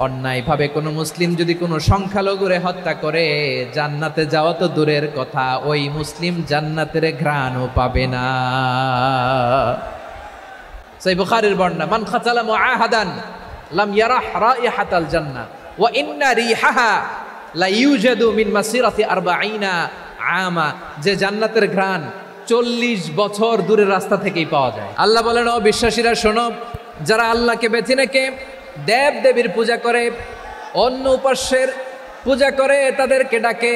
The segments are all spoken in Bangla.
অন্যায়ভাবে কোনো মুসলিম যদি কোনো সংখ্যালঘুরে হত্যা করে জান্নাতে যাওয়া তো দূরের কথা, ওই মুসলিম জান্নাতের ঘ্রাণও পাবে না। সহিহ বুখারীর বর্ণনা, মান খাতালা মুআহাদান লাম ইয়ারাহ রাইহাতাল জান্নাহ ওয়া ইন্না রিহাহা লা ইউজাদু মিন মাসিরাতি 40 আমা। যে জান্নাতের ঘ্রাণ 40 বছর দূরের রাস্তা থেকেই পাওয়া যায়। আল্লাহ বলেন, ও বিশ্বাসীরা শোনো, যারা আল্লাহকে বেছে নেকে দেব দেবীর পূজা করে, অন্য উপাস্যের পূজা করে, তাদেরকে ডাকে,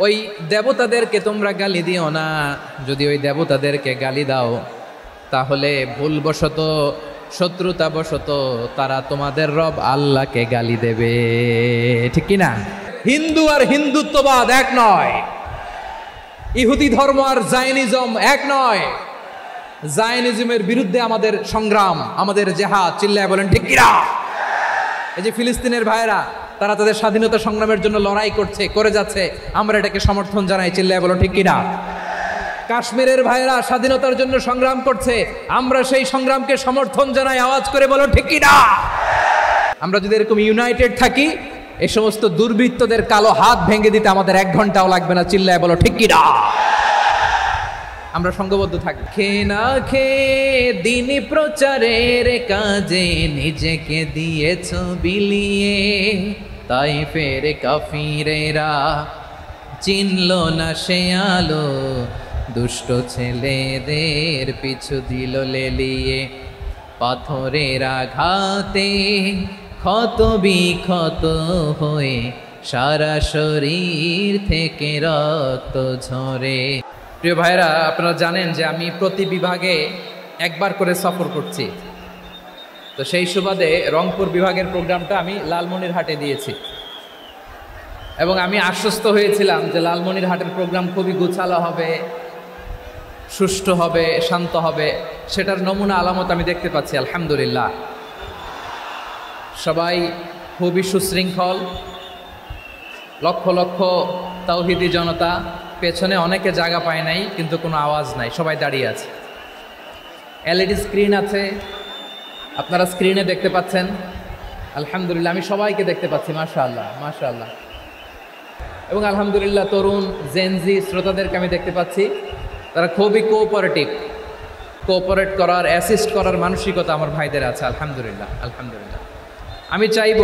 ওই দেবতাদেরকে তোমরা গালি দিও না। যদি ওই দেবতাদেরকে গালি দাও তাহলে ভুলবশত, শত্রুতাবশত তারা তোমাদের রব আল্লাহকে গালি দেবে। ঠিক কিনা? হিন্দু আর হিন্দুত্ববাদ এক নয়, ইহুদি ধর্ম আর জায়নিজম এক নয়। জায়নিজমের বিরুদ্ধে আমাদের সংগ্রাম, আমাদের জেহাদ। চিল্লায় বলেন ঠিক কিনা? এই যে ফিলিস্তিনের ভাইরা, তারা তাদের স্বাধীনতা সংগ্রামের জন্য লড়াই করছে, করে যাচ্ছে, আমরা এটাকে সমর্থন জানাই। চিল্লায় বলেন ঠিক কিনা? কাশ্মীরের ভাইরা স্বাধীনতার জন্য সংগ্রাম করছে, আমরা সেই সংগ্রামকে সমর্থন জানাই। আওয়াজ করে বলো ঠিক কিনা? আমরা যদি এরকম ইউনাইটেড থাকি, এই সমস্ত দুর্বৃত্তদের কালো হাত ভেঙে দিতে আমাদের 1 ঘন্টাও লাগবে না। চিল্লায় বলো ঠিক কিনা? আমরা সংঘবদ্ধ থাকি। খেয়ে না খেয়ে দিন প্রচারের কাজে নিজেকে দিয়েছ বিলিয়ে, তাই ফের কাফিরেরা চিনল না সে আলো, দুষ্ট ছেলেদের পিছু দিল লেলিয়ে। পাথরের আঘাতে ক্ষত বিক্ষত হয়ে সারা শরীর থেকে রক্ত ঝরে। প্রিয় ভাইরা, আপনারা জানেন যে আমি প্রতি বিভাগে একবার করে সফর করছি। তো সেই সুবাদে রংপুর বিভাগের প্রোগ্রামটা আমি লালমনিরহাটে দিয়েছি, এবং আমি আশ্বস্ত হয়েছিলাম যে লালমনিরহাটের প্রোগ্রাম খুবই গুছালো হবে, সুষ্ঠু হবে, শান্ত হবে। সেটার নমুনা আলামত আমি দেখতে পাচ্ছি আলহামদুলিল্লাহ। সবাই খুবই সুশৃঙ্খল, লক্ষ লক্ষ তাওহীদি জনতা, পেছনে অনেকে জায়গা পায় নাই, কিন্তু কোনো আওয়াজ নাই, সবাই দাঁড়িয়ে আছে। এলইডি স্ক্রিন আছে, আপনারা স্ক্রিনে দেখতে পাচ্ছেন আলহামদুলিল্লাহ। আমি সবাইকে দেখতে পাচ্ছি, মাশাআল্লাহ মাশাআল্লাহ। এবং আলহামদুলিল্লাহ তরুণ জেনজি শ্রোতাদেরকে আমি দেখতে পাচ্ছি, তারা খুবই কোঅপারেট করার, অ্যাসিস্ট করার মানসিকতা আমার ভাইদের আছে আলহামদুলিল্লাহ আলহামদুলিল্লাহ। আমি চাইব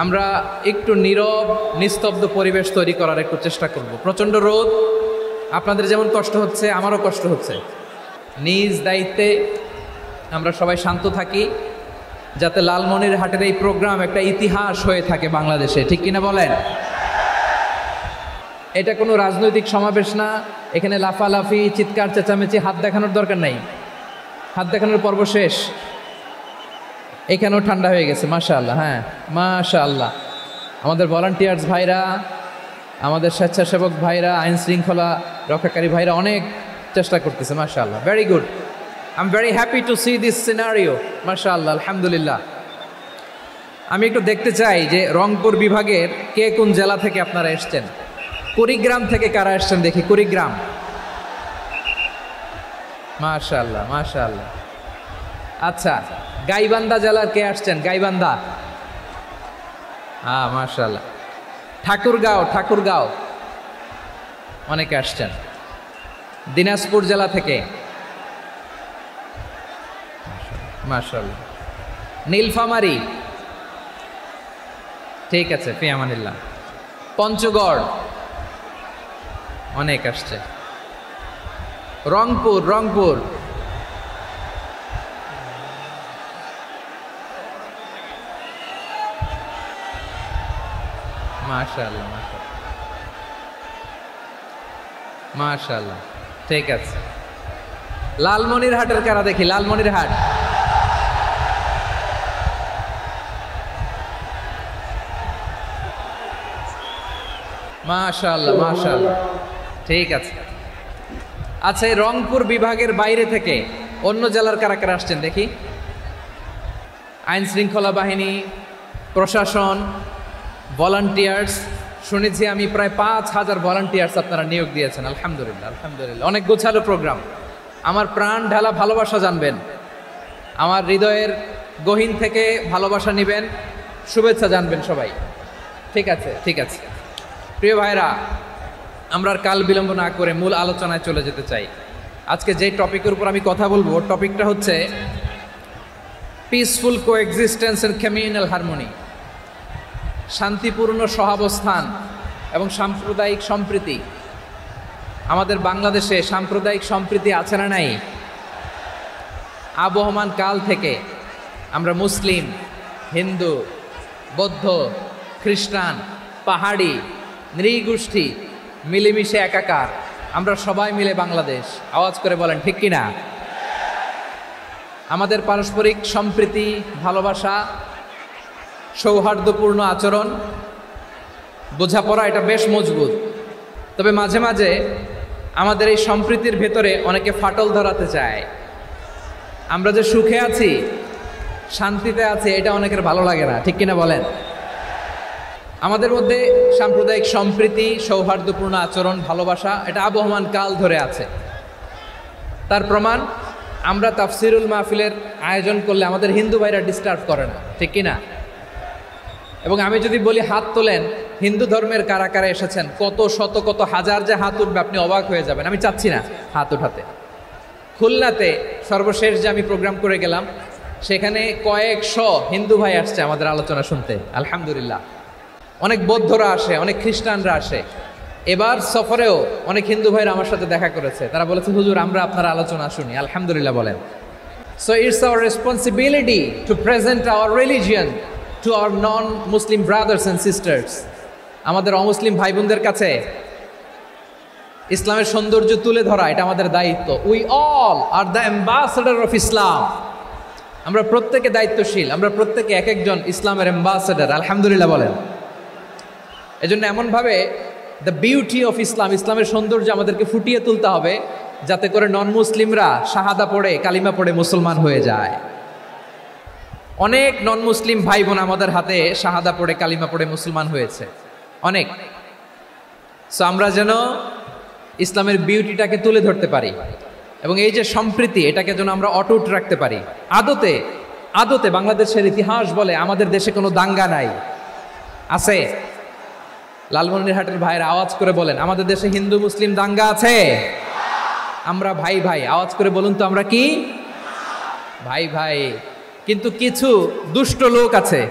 আমরা একটু নীরব নিস্তব্ধ পরিবেশ তৈরি করার একটু চেষ্টা করব। প্রচণ্ড রোদ, আপনাদের যেমন কষ্ট হচ্ছে আমারও কষ্ট হচ্ছে। নিজ দায়িত্বে আমরা সবাই শান্ত থাকি, যাতে লালমনিরহাটের এই প্রোগ্রাম একটা ইতিহাস হয়ে থাকে বাংলাদেশে। ঠিক কিনা বলেন? এটা কোনো রাজনৈতিক সমাবেশ না, এখানে লাফালাফি, চিৎকার চেঁচামেচি, হাত দেখানোর দরকার নাই। হাত দেখানোর পর্ব শেষ। এখানেও ঠান্ডা হয়ে গেছে মাশাআল্লাহ। হ্যাঁ মাশাআল্লাহ। আমাদের ভলান্টিয়ার্স ভাইরা, আমাদের স্বেচ্ছাসেবক ভাইরা, আইন শৃঙ্খলা রক্ষাকারী ভাইরা অনেক চেষ্টা করতেছে মাশাআল্লাহ। Very good, I am very happy to C this scenario মাশাআল্লাহ আলহামদুলিল্লাহ। আমি একটু দেখতে চাই যে রংপুর বিভাগের কে কোন জেলা থেকে আপনারা এসছেন। কুড়িগ্রাম থেকে কারা এসছেন দেখি? কুড়িগ্রাম, মাশাআল্লাহ মাশাআল্লাহ। আচ্ছা, গাইবান্ধা জেলার কে আসছেন? গাইবান্ধা, হ্যাঁ মাশাআল্লাহ। ঠাকুরগাঁও অনেকে আসছেন। দিনাজপুর জেলা থেকে মাশাআল্লাহ। নীলফামারী, ঠিক আছে, ফি আমানিল্লাহ। পঞ্চগড় অনেক আসছে। রংপুর মাশাআল্লাহ মাশাআল্লাহ, ঠিক আছে। লালমনিরহাটের কারা দেখি? লালমনিরহাট, মাশাআল্লাহ মাশাআল্লাহ, ঠিক আছে। আচ্ছা, এই রংপুর বিভাগের বাইরে থেকে অন্য জেলার কারা কারা আসছেন দেখি? আইন শৃঙ্খলা বাহিনী, প্রশাসন, ভলান্টিয়ার্স। শুনেছি আমি প্রায় 5000 ভলান্টিয়ার্স আপনারা নিয়োগ দিয়েছেন আলহামদুলিল্লাহ আলহামদুলিল্লাহ। অনেক গোছালো প্রোগ্রাম। আমার প্রাণ ঢালা ভালোবাসা জানবেন, আমার হৃদয়ের গহীন থেকে ভালোবাসা নেবেন, শুভেচ্ছা জানবেন সবাই। ঠিক আছে, ঠিক আছে। প্রিয় ভাইরা, আমরা আর কাল বিলম্ব না করে মূল আলোচনায় চলে যেতে চাই। আজকে যে টপিকের উপর আমি কথা বলবো, টপিকটা হচ্ছে peaceful coexistence and communal harmony, শান্তিপূর্ণ সহাবস্থান এবং সাম্প্রদায়িক সম্প্রীতি। আমাদের বাংলাদেশে সাম্প্রদায়িক সম্প্রীতি আছে না নাই? আবহমান কাল থেকে আমরা মুসলিম, হিন্দু, বৌদ্ধ, খ্রিস্টান, পাহাড়ি, নৃগোষ্ঠী মিলেমিশে একাকার, আমরা সবাই মিলে বাংলাদেশ। আওয়াজ করে বলেন ঠিক কিনা? আমাদের পারস্পরিক সম্প্রীতি, ভালোবাসা, সৌহার্দ্যপূর্ণ আচরণ, বোঝাপড়া এটা বেশ মজবুত। তবে মাঝে মাঝে আমাদের এই সম্প্রীতির ভেতরে অনেকে ফাটল ধরাতে চায়। আমরা যে সুখে আছি, শান্তিতে আছি, এটা অনেকের ভালো লাগে না, ঠিক কিনা বলেন? আমাদের মধ্যে সাম্প্রদায়িক সম্প্রীতি, সৌহার্দ্যপূর্ণ আচরণ, ভালোবাসা এটা আবহমান কাল ধরে আছে। তার প্রমাণ, আমরা তাফসিরুল মাহফিলের আয়োজন করলে আমাদের হিন্দু ভাইরা ডিস্টার্ব করে না, ঠিক কিনা? এবং আমি যদি বলি হাত তোলেন, হিন্দু ধর্মের কারা কারা এসেছেন, কত শত কত হাজার যে হাত উঠবে, আপনি অবাক হয়ে যাবেন। আমি চাচ্ছি না হাত উঠাতে। খুলনাতে সর্বশেষ যে আমি প্রোগ্রাম করে গেলাম, সেখানে কয়েকশো হিন্দু ভাই আসছে আমাদের আলোচনা শুনতে, আলহামদুলিল্লাহ। অনেক বৌদ্ধরা আসে, অনেক খ্রিস্টানরা আসে। এবার সফরেও অনেক হিন্দু ভাইরা আমার সাথে দেখা করেছে। তারা বলেছে, হুজুর আমরা আপনার আলোচনা শুনি, আলহামদুলিল্লাহ বলেন। So it's our responsibility to present hour religion to our non Muslim brothers and sisters. আমাদের অমুসলিম ভাই বোনদের কাছে ইসলামের সৌন্দর্য তুলে ধরা এটা আমাদের দায়িত্ব। We all are the ambassador of Islam. আমরা প্রত্যেকে দায়িত্বশীল, আমরা প্রত্যেকে এক একজন ইসলামের অ্যাম্বাসেডর, আলহামদুলিল্লাহ বলেন। এজন্য এমনভাবে দ্য বিউটি অফ ইসলাম, ইসলামের সৌন্দর্য আমাদেরকে ফুটিয়ে তুলতে হবে, যাতে করে নন মুসলিমরা শাহাদা পড়ে, কালিমা পড়ে মুসলমান হয়ে যায়। অনেক নন মুসলিম ভাই বোন আমাদের হাতে শাহাদা পড়ে, কালিমা পড়ে মুসলমান হয়েছে, অনেক। সো আমরা যেন ইসলামের বিউটিটাকে তুলে ধরতে পারি এবং এই যে সম্প্রীতি, এটাকে যেন আমরা অটুট রাখতে পারি। আদতে আদতে বাংলাদেশের ইতিহাস বলে আমাদের দেশে কোনো দাঙ্গা নাই, আছে? লালমনিরহাটের ভাইরা আওয়াজ করে বলেন, আমাদের দেশে হিন্দু মুসলিম দাঙ্গা আছে? আমরা ভাই ভাই, আওয়াজ করে বলুন তো, আমরা কি ভাই ভাই? কিন্তু কিছু দুষ্ট লোক আছে,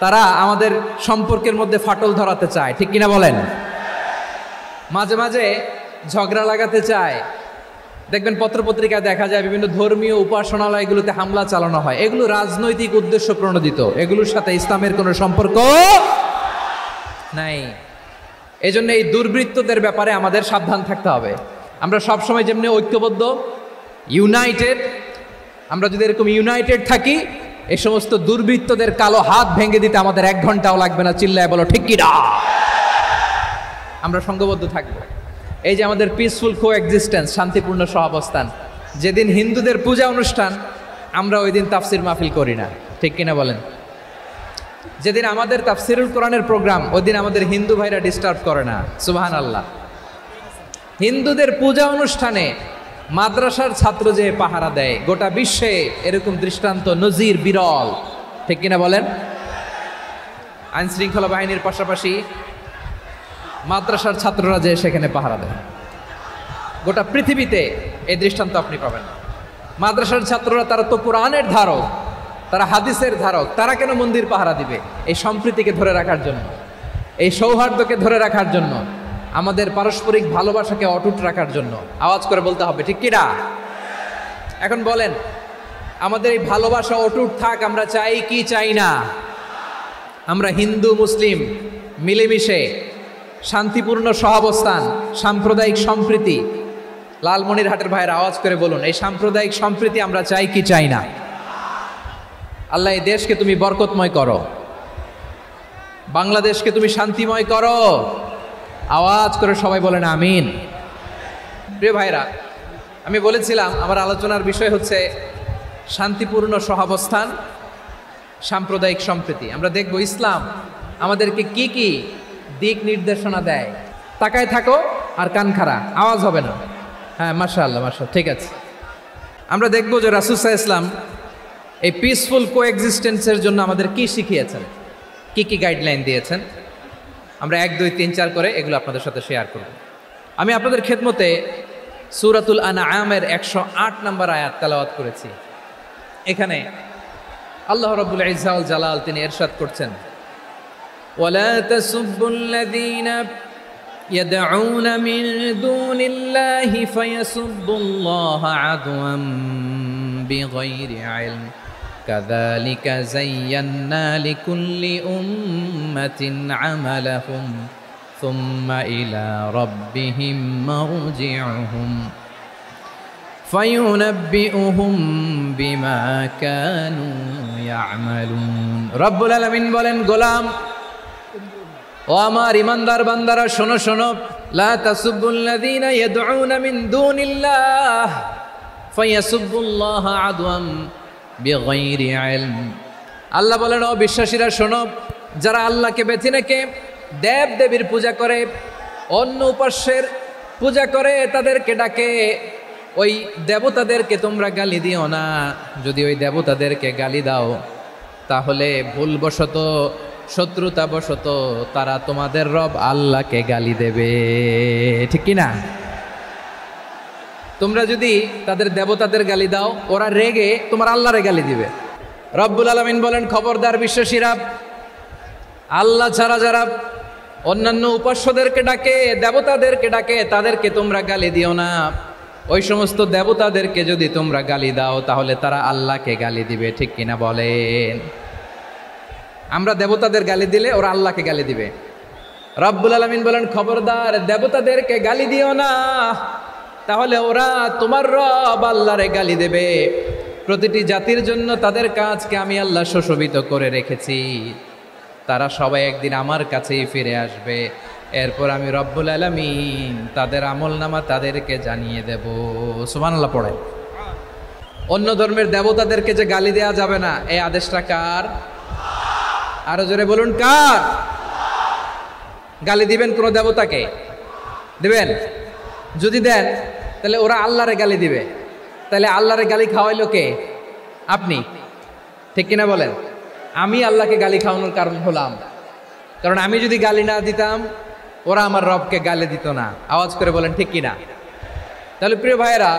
তারা আমাদের সম্পর্কের মধ্যে ফাটল ধরাতে চায়, ঠিক কিনা বলেন? মাঝে মাঝে ঝগড়া লাগাতে চায়। দেখবেন পত্রপত্রিকায় দেখা যায় বিভিন্ন ধর্মীয় উপাসনালয়গুলোতে হামলা চালানো হয়। এগুলো রাজনৈতিক উদ্দেশ্য প্রণোদিত, এগুলোর সাথে ইসলামের কোনো সম্পর্ক নাই। এই জন্য এই দুর্বৃত্তদের ব্যাপারে আমাদের সাবধান থাকতে হবে। আমরা সবসময় যেমনি ঐক্যবদ্ধ, ইউনাইটেড, আমরা যদি এরকম ইউনাইটেড থাকি, এই সমস্ত দুর্বৃত্তদের কালো হাত ভেঙে দিতে আমাদের 1 ঘন্টাও লাগবে না। চিল্লায় বলো ঠিক কি না? আমরা সংঘবদ্ধ থাকবো। এই যে আমাদের পিসফুল কোএক্সিস্টেন্স, শান্তিপূর্ণ সহাবস্থান, যেদিন হিন্দুদের পূজা অনুষ্ঠান, আমরা ওই দিন তাফসির মাহফিল করি না, ঠিক কিনা বলেন? যেদিন আমাদের তাফসিরুল কোরআনের প্রোগ্রাম, ওই দিন আমাদের হিন্দু ভাইরা ডিস্টার্ব করে না, সুবহানাল্লাহ। হিন্দুদের পূজা অনুষ্ঠানে মাদ্রাসার ছাত্র যে পাহারা দেয়, গোটা বিশ্বে এরকম দৃষ্টান্ত নজির বিরল, ঠিক কিনা বলেন? আইন শৃঙ্খলা বাহিনীর পাশাপাশি মাদ্রাসার ছাত্ররা যে সেখানে পাহারা দেয়, গোটা পৃথিবীতে এই দৃষ্টান্ত আপনি পাবেন না। মাদ্রাসার ছাত্ররা, তারা তো কোরআনের ধারক, তারা হাদিসের ধারক, তারা কেন মন্দির পাহারা দিবে? এই সম্প্রীতিকে ধরে রাখার জন্য, এই সৌহার্দ্যকে ধরে রাখার জন্য, আমাদের পারস্পরিক ভালোবাসাকে অটুট রাখার জন্য। আওয়াজ করে বলতে হবে ঠিক কিনা? এখন বলেন, আমাদের এই ভালোবাসা অটুট থাক, আমরা চাই কি চাই না? আমরা হিন্দু মুসলিম মিলেমিশে শান্তিপূর্ণ সহাবস্থান, সাম্প্রদায়িক সম্প্রীতি, লালমনিরহাটের ভাইয়ের আওয়াজ করে বলুন, এই সাম্প্রদায়িক সম্প্রীতি আমরা চাই কি চাই না? আল্লাহ এই দেশকে তুমি বরকতময় করো, বাংলাদেশকে তুমি শান্তিময় করো। আওয়াজ করে সবাই বলেন আমিন। প্রিয় ভাইরা, আমি বলেছিলাম আমার আলোচনার বিষয় হচ্ছে শান্তিপূর্ণ সহাবস্থান, সাম্প্রদায়িক সম্প্রীতি। আমরা দেখব ইসলাম আমাদেরকে কি কি দিক নির্দেশনা দেয়। তাকায় থাকো আর কান খাড়া, আওয়াজ হবে না। হ্যাঁ, মাশাআল্লাহ মাশাআল্লাহ, ঠিক আছে। আমরা দেখব যে রাসূল সাল্লাল্লাহু আলাইহি ওয়াসাল্লাম এই পিসফুল কোএক্সিস্টেন্সের জন্য আমাদের কি শিখিয়েছেন। কি কি গাইডলাইন দিয়েছেন, আমরা 1, 2, 3, 4 করে এগুলো আপনাদের সাথে শেয়ার করব। আমি আপনাদের খেদমতে সূরাতুল আনআমের 108 নম্বর আয়াত তেলাওয়াত করেছি। এখানে আল্লাহ রাব্বুল ইজ্জা ওয়াল জালাল তিনি ইরশাদ করছেন, ওয়ালা তাসুব্বুল্লাযীনা ইয়াদউনা মিন দুনিল্লাহি ফায়াসুব্বুল্লাহা আদওয়াম বিগাইরি ইলম কাযালিকা যায়্যান্না লিকুল্লি উম্মাতিন আমালাহুম সুম্মা ইলা রাব্বিহিম মারজিউহুম ফায়ুনাব্বিউহুম বিমা কানু ইয়ামালুন। রব্বুল আলামিন বলেন, গোলাম ও আমার ইমানদার বান্দারা শোনো শোনো, লা তাসুব্বুল্লাযীনা ইয়াদউনা মিন দুনিল্লাহ ফায়াসুব্বুল্লাহা আদওয়াম বিগাইরি ইলম। আল্লাহ বলেন, ও বিশ্বাসীরা শোনো, যারা আল্লাহকে বেছে রেখে দেব দেবীর পূজা করে, অন্য উপাস্যের পূজা করে, তাদেরকে ডাকে, ওই দেবতাদেরকে তোমরা গালি দিও না। যদি ওই দেবতাদেরকে গালি দাও তাহলে ভুলবশত শত্রুতাবশত তারা তোমাদের রব আল্লাহকে গালি দেবে, ঠিক কি না? তোমরা যদি তাদের দেবতাদের গালি দাও, ওরা রেগে তোমার আল্লাহরে গালি দিবে। রব্বুল আলামিন বলেন, খবরদার বিশ্বাসীরা, আল্লাহ ছাড়া যারা অন্যান্য উপাস্যদেরকে ডাকে, দেবতাদেরকে ডাকে, তাদেরকে তোমরা গালি দিও না। ওই সমস্ত দেবতাদেরকে যদি তোমরা গালি দাও তাহলে তারা আল্লাহকে গালি দিবে, ঠিক কিনা বলেন? আমরা দেবতাদের গালি দিলে ওরা আল্লাহকে গালি দিবে। রব্বুল আলামিন বলেন, খবরদার দেবতাদেরকে গালি দিও না, তাহলে ওরা তোমার রব আল্লাহরে গালি দেবে। প্রতিটি জাতির জন্য তাদের কাজকে আমি আল্লাহ সুশোভিত করে রেখেছি, তারা সবাই একদিন আমার কাছেই ফিরে আসবে। এরপর আমি রব্বুল আলামিন তাদের আমলনামা তাদেরকে জানিয়ে দেব। সুবহানাল্লাহ পড়ে। অন্য ধর্মের দেবতাদেরকে যে গালি দেয়া যাবে না, এই আদেশটা কার? আরো জোরে বলুন, কার? গালি দিবেন কোন দেবতাকে? দিবেন? যদি দেন তাহলে ওরা আল্লাহরে গালি দিবে, তাহলে আল্লাহরে গালি খাওয়াইলো কে? আপনি, ঠিক কিনা বলেন? আমি আল্লাহকে গালি খাওয়ানোর কারণ হলাম, কারণ আমি যদি গালি না দিতাম ওরা আমার রবকে গালি দিত না। আওয়াজ করে বলেন, ঠিক কিনা? তাহলে প্রিয় ভাইয়েরা,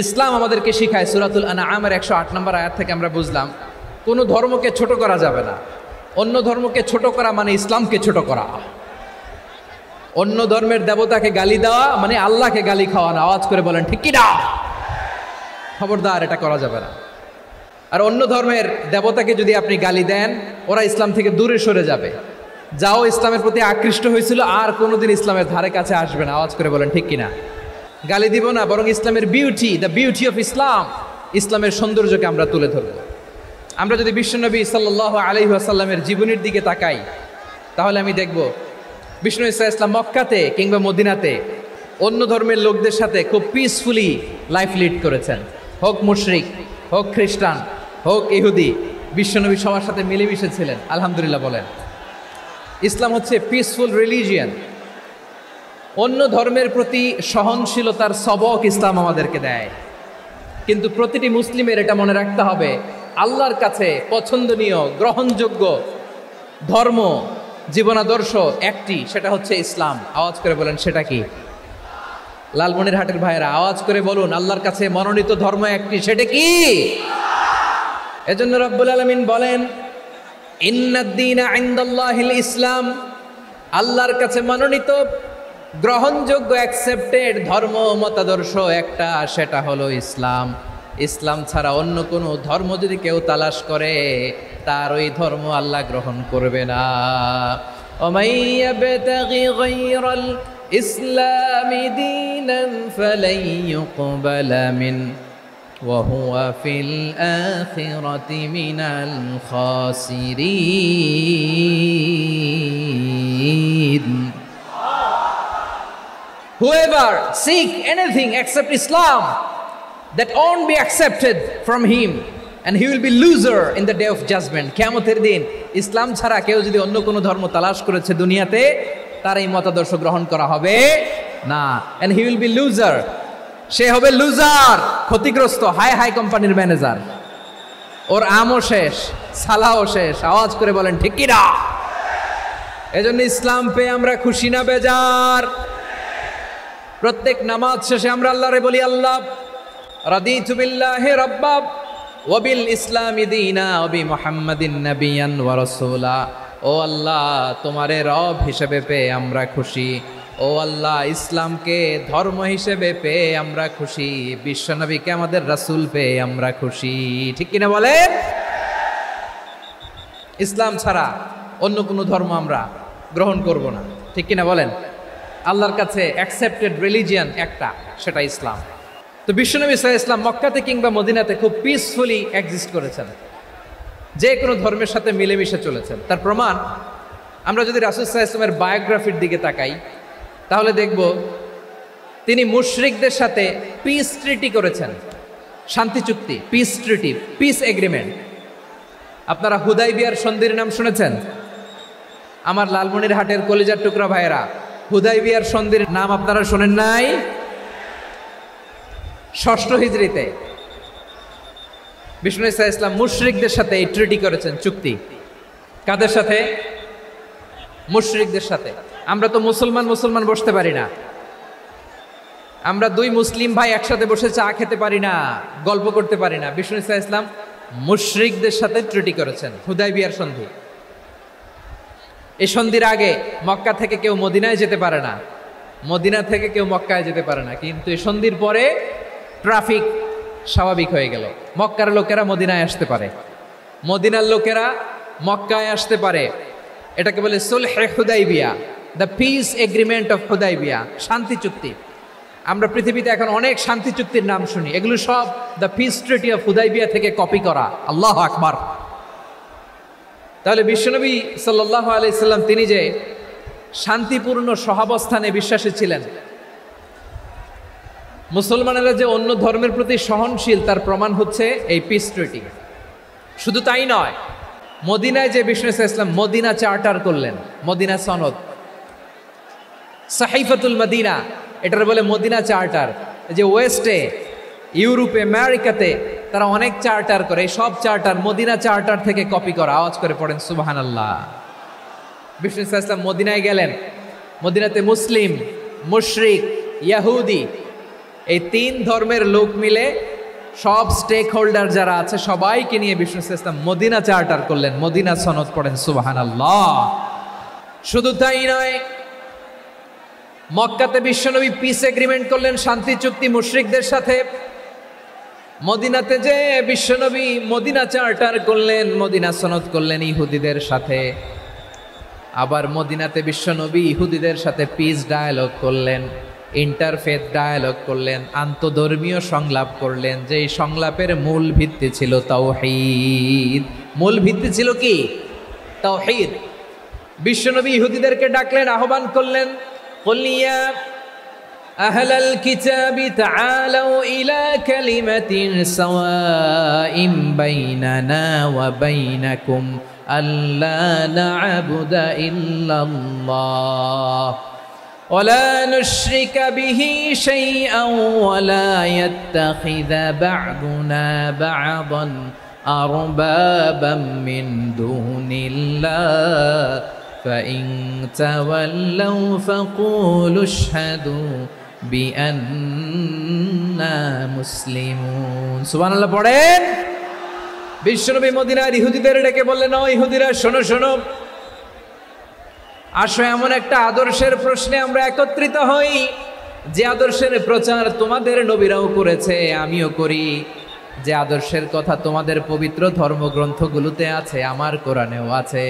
ইসলাম আমাদেরকে শিখায়, সূরাতুল আনআমের 108 নম্বর আয়াত থেকে আমরা বুঝলাম, কোনো ধর্মকে ছোট করা যাবে না। অন্য ধর্মকে ছোট করা মানে ইসলামকে ছোট করা। অন্য ধর্মের দেবতাকে গালি দেওয়া মানে আল্লাহকে গালি খাওয়ানো। আওয়াজ করে বলেন, ঠিক কিনা? খবরদার, এটা করা যাবে না। আর অন্য ধর্মের দেবতাকে যদি আপনি গালি দেন, ওরা ইসলাম থেকে দূরে সরে যাবে। যাও ইসলামের প্রতি আকৃষ্ট হয়েছিল আর কোনোদিন ইসলামের ধারে কাছে আসবে না। আওয়াজ করে বলেন, ঠিক কিনা? গালি দিব না, বরং ইসলামের beauty, the beauty of Islam, ইসলামের সৌন্দর্যকে আমরা তুলে ধরব। আমরা যদি বিশ্বনবী সাল্লাল্লাহু আলাইহি ওয়াসাল্লামের জীবনের দিকে তাকাই, তাহলে আমি দেখব বিষ্ণু ইসলাম মক্কাতে কিংবা মদিনাতে অন্য ধর্মের লোকদের সাথে খুব পিসফুলি লাইফ লিড করেছেন। হোক মুশরিক, হোক খ্রিস্টান, হোক ইহুদি, বিশ্বনবী সবার সাথে মিলেমিশে ছিলেন। আলহামদুলিল্লাহ বলেন। ইসলাম হচ্ছে পিসফুল রিলিজিয়ান। অন্য ধর্মের প্রতি সহনশীলতার সবক ইসলাম আমাদেরকে দেয়। কিন্তু প্রতিটি মুসলিমের এটা মনে রাখতে হবে, আল্লাহর কাছে পছন্দনীয় গ্রহণযোগ্য ধর্ম জীবনাদর্শ একটি, সেটা হচ্ছে ইসলাম। আওয়াজ করে বলেন, সেটা কি? লালমনিরহাটের ভাইয়েরা আওয়াজ করে বলুন, আল্লাহর কাছে মনোনীত ধর্ম একটি, সেটা কি? এজন্য রব্বুল আলামিন বলেন, ইন্নাদ-দীনা ইনদাল্লাহিল ইসলাম, আল্লাহর কাছে মনোনীত গ্রহণযোগ্য অ্যাকসেপ্টেড ধর্ম মতাদর্শ একটা, সেটা হলো ইসলাম। ইসলাম ছাড়া অন্য কোনো ধর্ম যদি কেউ তালাশ করে, তার ওই ধর্ম আল্লাহ গ্রহণ করবে না। ওমাইয়াবতাগি গায়রাল ইসলামি দীনান ফালাই ইউকবালা মিন ওয়া হুয়া ফিল আখিরাতি মিনাল খাসিরিন। Whoever seek anything except Islam, that won't be accepted from him, and he will be loser in the day of judgment. কিয়ামতের দিন ইসলাম ছাড়া কেউ যদি অন্য কোনো ধর্ম তালাশ করেছে দুনিয়াতে, তার এই মতাদর্শ গ্রহণ করা হবে না। and he will be loser, সে হবে লুজার, ক্ষতিগ্রস্ত, হাই হাই কোম্পানির ম্যানেজার। ওর আমও শেষ, সালাও শেষ। আওয়াজ করে বলেন ঠিক কি না? এজন্য ইসলাম পেয়ে আমরা খুশি না বেজার? প্রত্যেক নামাজ শেষে আমরা আল্লাহরে বলি, আল্লাহ রাদিতু বিল্লাহি রাব্বা ওয়া বিল ইসলামি দীনা ওয়া বি মুহাম্মাদিন নাবিয়ান ওয়া রাসূলা। ও আল্লাহ, তোমারে রব হিসেবে পেয়ে আমরা খুশি। ও আল্লাহ, ইসলামকে ধর্ম হিসেবে পেয়ে আমরা খুশি। বিশ্বনবীকে আমাদের রাসূল পেয়ে আমরা খুশি। ঠিক কিনা বলেন? ইসলাম ছাড়া অন্য কোনো ধর্ম আমরা গ্রহণ করব না। ঠিক কিনা বলেন? আল্লাহর কাছে অ্যাকসেপ্টেড রিলিজিয়ান একটা, সেটা ইসলাম। তো বিশ্বনবী সাল্লাল্লাহু আলাইহি ওয়াসাল্লাম মক্কাতে কিংবা মদিনাতে খুব পিসফুলি এক্সিস্ট করেছেন, যে কোনো ধর্মের সাথে মিলেমিশে চলেছেন। তার প্রমাণ আমরা যদি রাসূল সাল্লাল্লাহু আলাইহি ওয়াসাল্লামের বায়োগ্রাফির দিকে তাকাই, তাহলে দেখব তিনি মুশরিকদের সাথে পিস ট্রিটি করেছেন, শান্তি চুক্তি, পিস ট্রিটি, পিস এগ্রিমেন্ট। আপনারা হুদাইবিয়ার সন্ধির নাম শুনেছেন? আমার লালমনিরহাটের কলিজার টুকরা ভাইয়েরা, হুদাইবিয়ার সন্ধির নাম আপনারা শোনেন নাই? ৬ষ্ঠ হিজরিতে বিষ্ণু ঈসা ইসলাম মুশরিকদের সাথে এই ট্রিটি করেছেন, চুক্তি। কাদের সাথে? মুশরিকদের সাথে। আমরা তো মুসলমান বসতে পারি না। আমরা দুই মুসলিম ভাই একসাথে বসে চা খেতে পারি না, গল্প করতে পারি না। বিষ্ণু ঈসা ইসলাম মুশরিকদের সাথে ট্রিটি করেছেন, হুদাইবিয়ার সন্ধি। এই সন্ধির আগে মক্কা থেকে কেউ মদিনায় যেতে পারে না, মদিনা থেকে কেউ মক্কায় যেতে পারে না। কিন্তু এই সন্ধির পরে ট্রাফিক স্বাভাবিক হয়ে গেল। মক্কার লোকেরা মদিনায় আসতে পারে, মদিনার লোকেরা মক্কায় আসতে পারে। এটাকে বলে সুলহে হুদাইবিয়া, the peace agreement of Hudaibiya, শান্তি চুক্তি। আমরা পৃথিবীতে এখন অনেক শান্তি চুক্তির নাম শুনি, এগুলো সব the piece treaty of Hudaibiya থেকে কপি করা। আল্লাহু আকবার। তাহলে বিশ্বনবী সাল্লাল্লাহু আলাইহি সাল্লাম তিনি যে শান্তিপূর্ণ সহাবস্থানে বিশ্বাসী ছিলেন, মুসলমানেরা যে অন্য ধর্মের প্রতি সহনশীল, তার প্রমাণ হচ্ছে এই পিস ট্রিটি। শুধু তাই নয়, মদিনায় যে বিষ্ণু ইসলাম মদিনা চার্টার করলেন, মদিনা সনদ, সাহিফাতুল মদিনা, এটার বলে মদিনা চার্টার। যে ওয়েস্টে, ইউরোপে, আমেরিকাতে তারা অনেক চার্টার করে, এই সব চার্টার মদিনা চার্টার থেকে কপি করা। আওয়াজ করে পড়েন সুবহানাল্লাহ। বিষ্ণু ইসলাম মদিনায় গেলেন, মদিনাতে মুসলিম, মুশরিক, ইয়াহুদি, এই তিন ধর্মের লোক মিলে সব স্টেক হোল্ডার যারা আছে সবাইকে নিয়ে বিষ্ণু ইসলাম মদিনা চার্টার করলেন, মদিনা সনদ। পড়েন সুবহানাল্লাহ। শুধু তাই নয়, মক্কাতে বিশ্বনবী পিস এগ্রিমেন্ট করলেন, শান্তি চুক্তি মুশরিকদের সাথে। মদিনাতে যে বিশ্বনবী মদিনা চার্টার করলেন, মদিনা সনদ করলেন ইহুদিদের সাথে। আবার মদিনাতে বিশ্বনবী ইহুদিদের সাথে পিস ডায়ালগ করলেন, ইন্টারফেথ ডায়ালগ করলেন, আন্তধর্মীয় সংলাপ করলেন। যেই সংলাপের মূল ভিত্তি ছিল তাওহীদ। মূল ভিত্তি ছিল কি? তাওহীদ। বিশ্বনবী ইহুদিদেরকে ডাকলেন, আহ্বান করলেন, কুল ইয়া আহলাল কিতাবি তাআলাউ ইলা কালিমাতিন সাওয়াইন বাইনানা ওয়া বাইনাকুম আল্লা না'বুদা ইল্লাল্লাহ ওয়ালা নুশরিকা বিহি শাইআন ওয়ালা ইয়াত্তাখিযা বা'দুনা বা'দান আরবাবাম মিন দুনিল্লাহ فإن تولوا فقولوا اشهدوا بأننا مسلمون। সুবহানাল্লাহ পড়েন। বিশ্বনবী মদিনার ইহুদিদের ডেকে বললেন, ও ইহুদিরা, শোনো শোনো, আসো এমন একটা আদর্শের প্রশ্নে আমরা একত্রিত হই, যে আদর্শের প্রচার তোমাদের নবীরাও করেছে, আমিও করি। যে আদর্শের কথা তোমাদের পবিত্র ধর্মগ্রন্থগুলোতে আছে, আমার কোরআনেও আছে,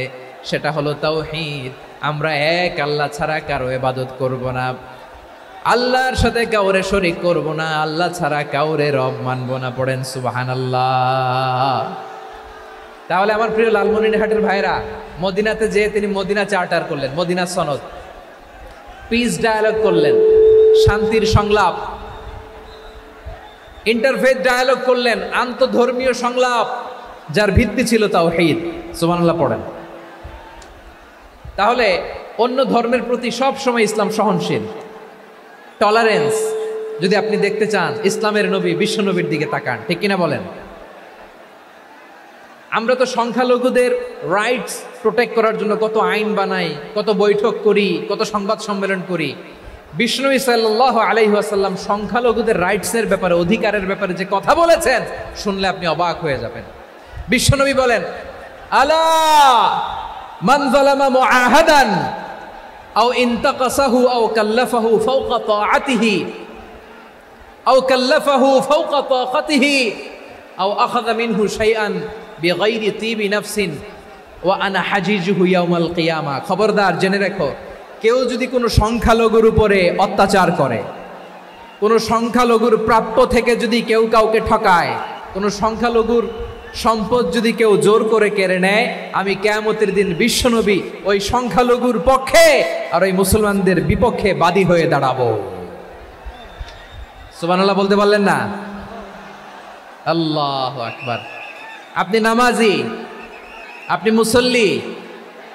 সেটা হলো তাওহীদ। আমরা এক আল্লাহ ছাড়া কারো ইবাদত করব না, আল্লাহর সাথে কাউরে শরীক করব না, আল্লাহ ছাড়া কাউরে রব মানব না। পড়েন সুবহানাল্লাহ। তাহলে আমার প্রিয় লালমনিরহাটের ভাইরা, মদিনাতে যে তিনি মদিনা চার্টার করলেন, মদিনা সনদ, পিস ডায়ালগ করলেন, শান্তির সংলাপ, ইন্টারফেথ ডায়ালগ করলেন, আন্তধর্মীয় সংলাপ, যার ভিত্তি ছিল তাওহীদ। সুবহানাল্লাহ পড়েন। তাহলে অন্য ধর্মের প্রতি সব সময় ইসলাম সহনশীল, টলারেন্স। যদি আপনি দেখতে চান ইসলামের নবী বিশ্ব নবীর দিকে তাকান, ঠিক কিনা বলেন? আমরা তো সংখ্যালঘুদের রাইটস প্রোটেক্ট করার জন্য কত আইন বানাই, কত বৈঠক করি, কত সংবাদ সম্মেলন করি। বিষ্ণু সাল্লাল্লাহু আলাইহি ওয়াসাল্লাম সংখ্যালঘুদের রাইটসের ব্যাপারে, অধিকারের ব্যাপারে যে কথা বলেছেন, শুনলে আপনি অবাক হয়ে যাবেন। বিশ্বনবী বলেন, আলা মান যালামা মুআহাদান আও ইনতাকাসাহু আও কাল্লাফাহু ফাওকা তাআতিহি আও কাল্লাফাহু ফাওকা তাকাতিহি আও আখাযা মিনহু শাইআন বিগাইরি তিবি নাফসিন ওয়া আনা হাজিজুহু ইয়াউমাল কিয়ামা। খবরদার, জেনে রেখো, কেউ যদি কোনো সংখ্যালঘুর উপরে অত্যাচার করে, কোনো সংখ্যালঘুর প্রাপ্য থেকে যদি কেউ কাউকে ঠকায়, কোনো সংখ্যালঘুর সম্পদ যদি কেউ জোর করে কেড়ে নেয়, আমি কিয়ামতের দিন বিশ্বনবী ওই সংখ্যালঘুর পক্ষে আর ওই মুসলমানদের বিপক্ষে বাদী হয়ে দাঁড়াবো। সুবহানাল্লাহ বলতে পারলেন না? আল্লাহু আকবার। আপনি নামাজি, আপনি মুসল্লি,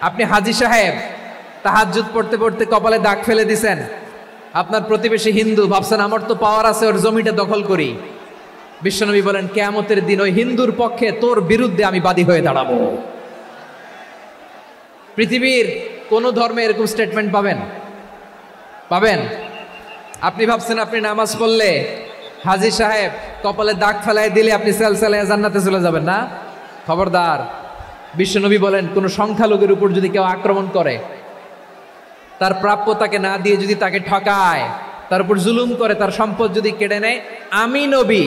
আপনি হাজী সাহেব, তাহাজ্জুদ পড়তে পড়তে কপালে দাগ ফেলে দিছেন, আপনার প্রতিবেশী হিন্দু, ভাবছেন আমার তো পাওয়ার আছে, ওর জমিটা দখল করি। বিশ্বনবী বলেন, কিয়ামতের দিন ওই হিন্দুর পক্ষে তোর বিরুদ্ধে আমি বাদী হয়ে দাঁড়াবো। পৃথিবীর কোন ধর্মে এরকম স্টেটমেন্ট পাবেন? পাবেন? আপনি ভাবছেন আপনি নামাজ পড়লে হাজী সাহেব কপালে দাগ ফেলাই দিলে আপনি সেলসেলায় জান্নাতে চলে যাবেন না? খবরদার। বিশ্বনবী বলেন, কোন সংখ্যালঘুর উপর যদি কেউ আক্রমণ করে, তার প্রাপ্য তাকে না দিয়ে যদি তাকে ঠকায়, তার উপর জুলুম করে, তার সম্পদ যদি কেড়ে নেয়, আমি নবী,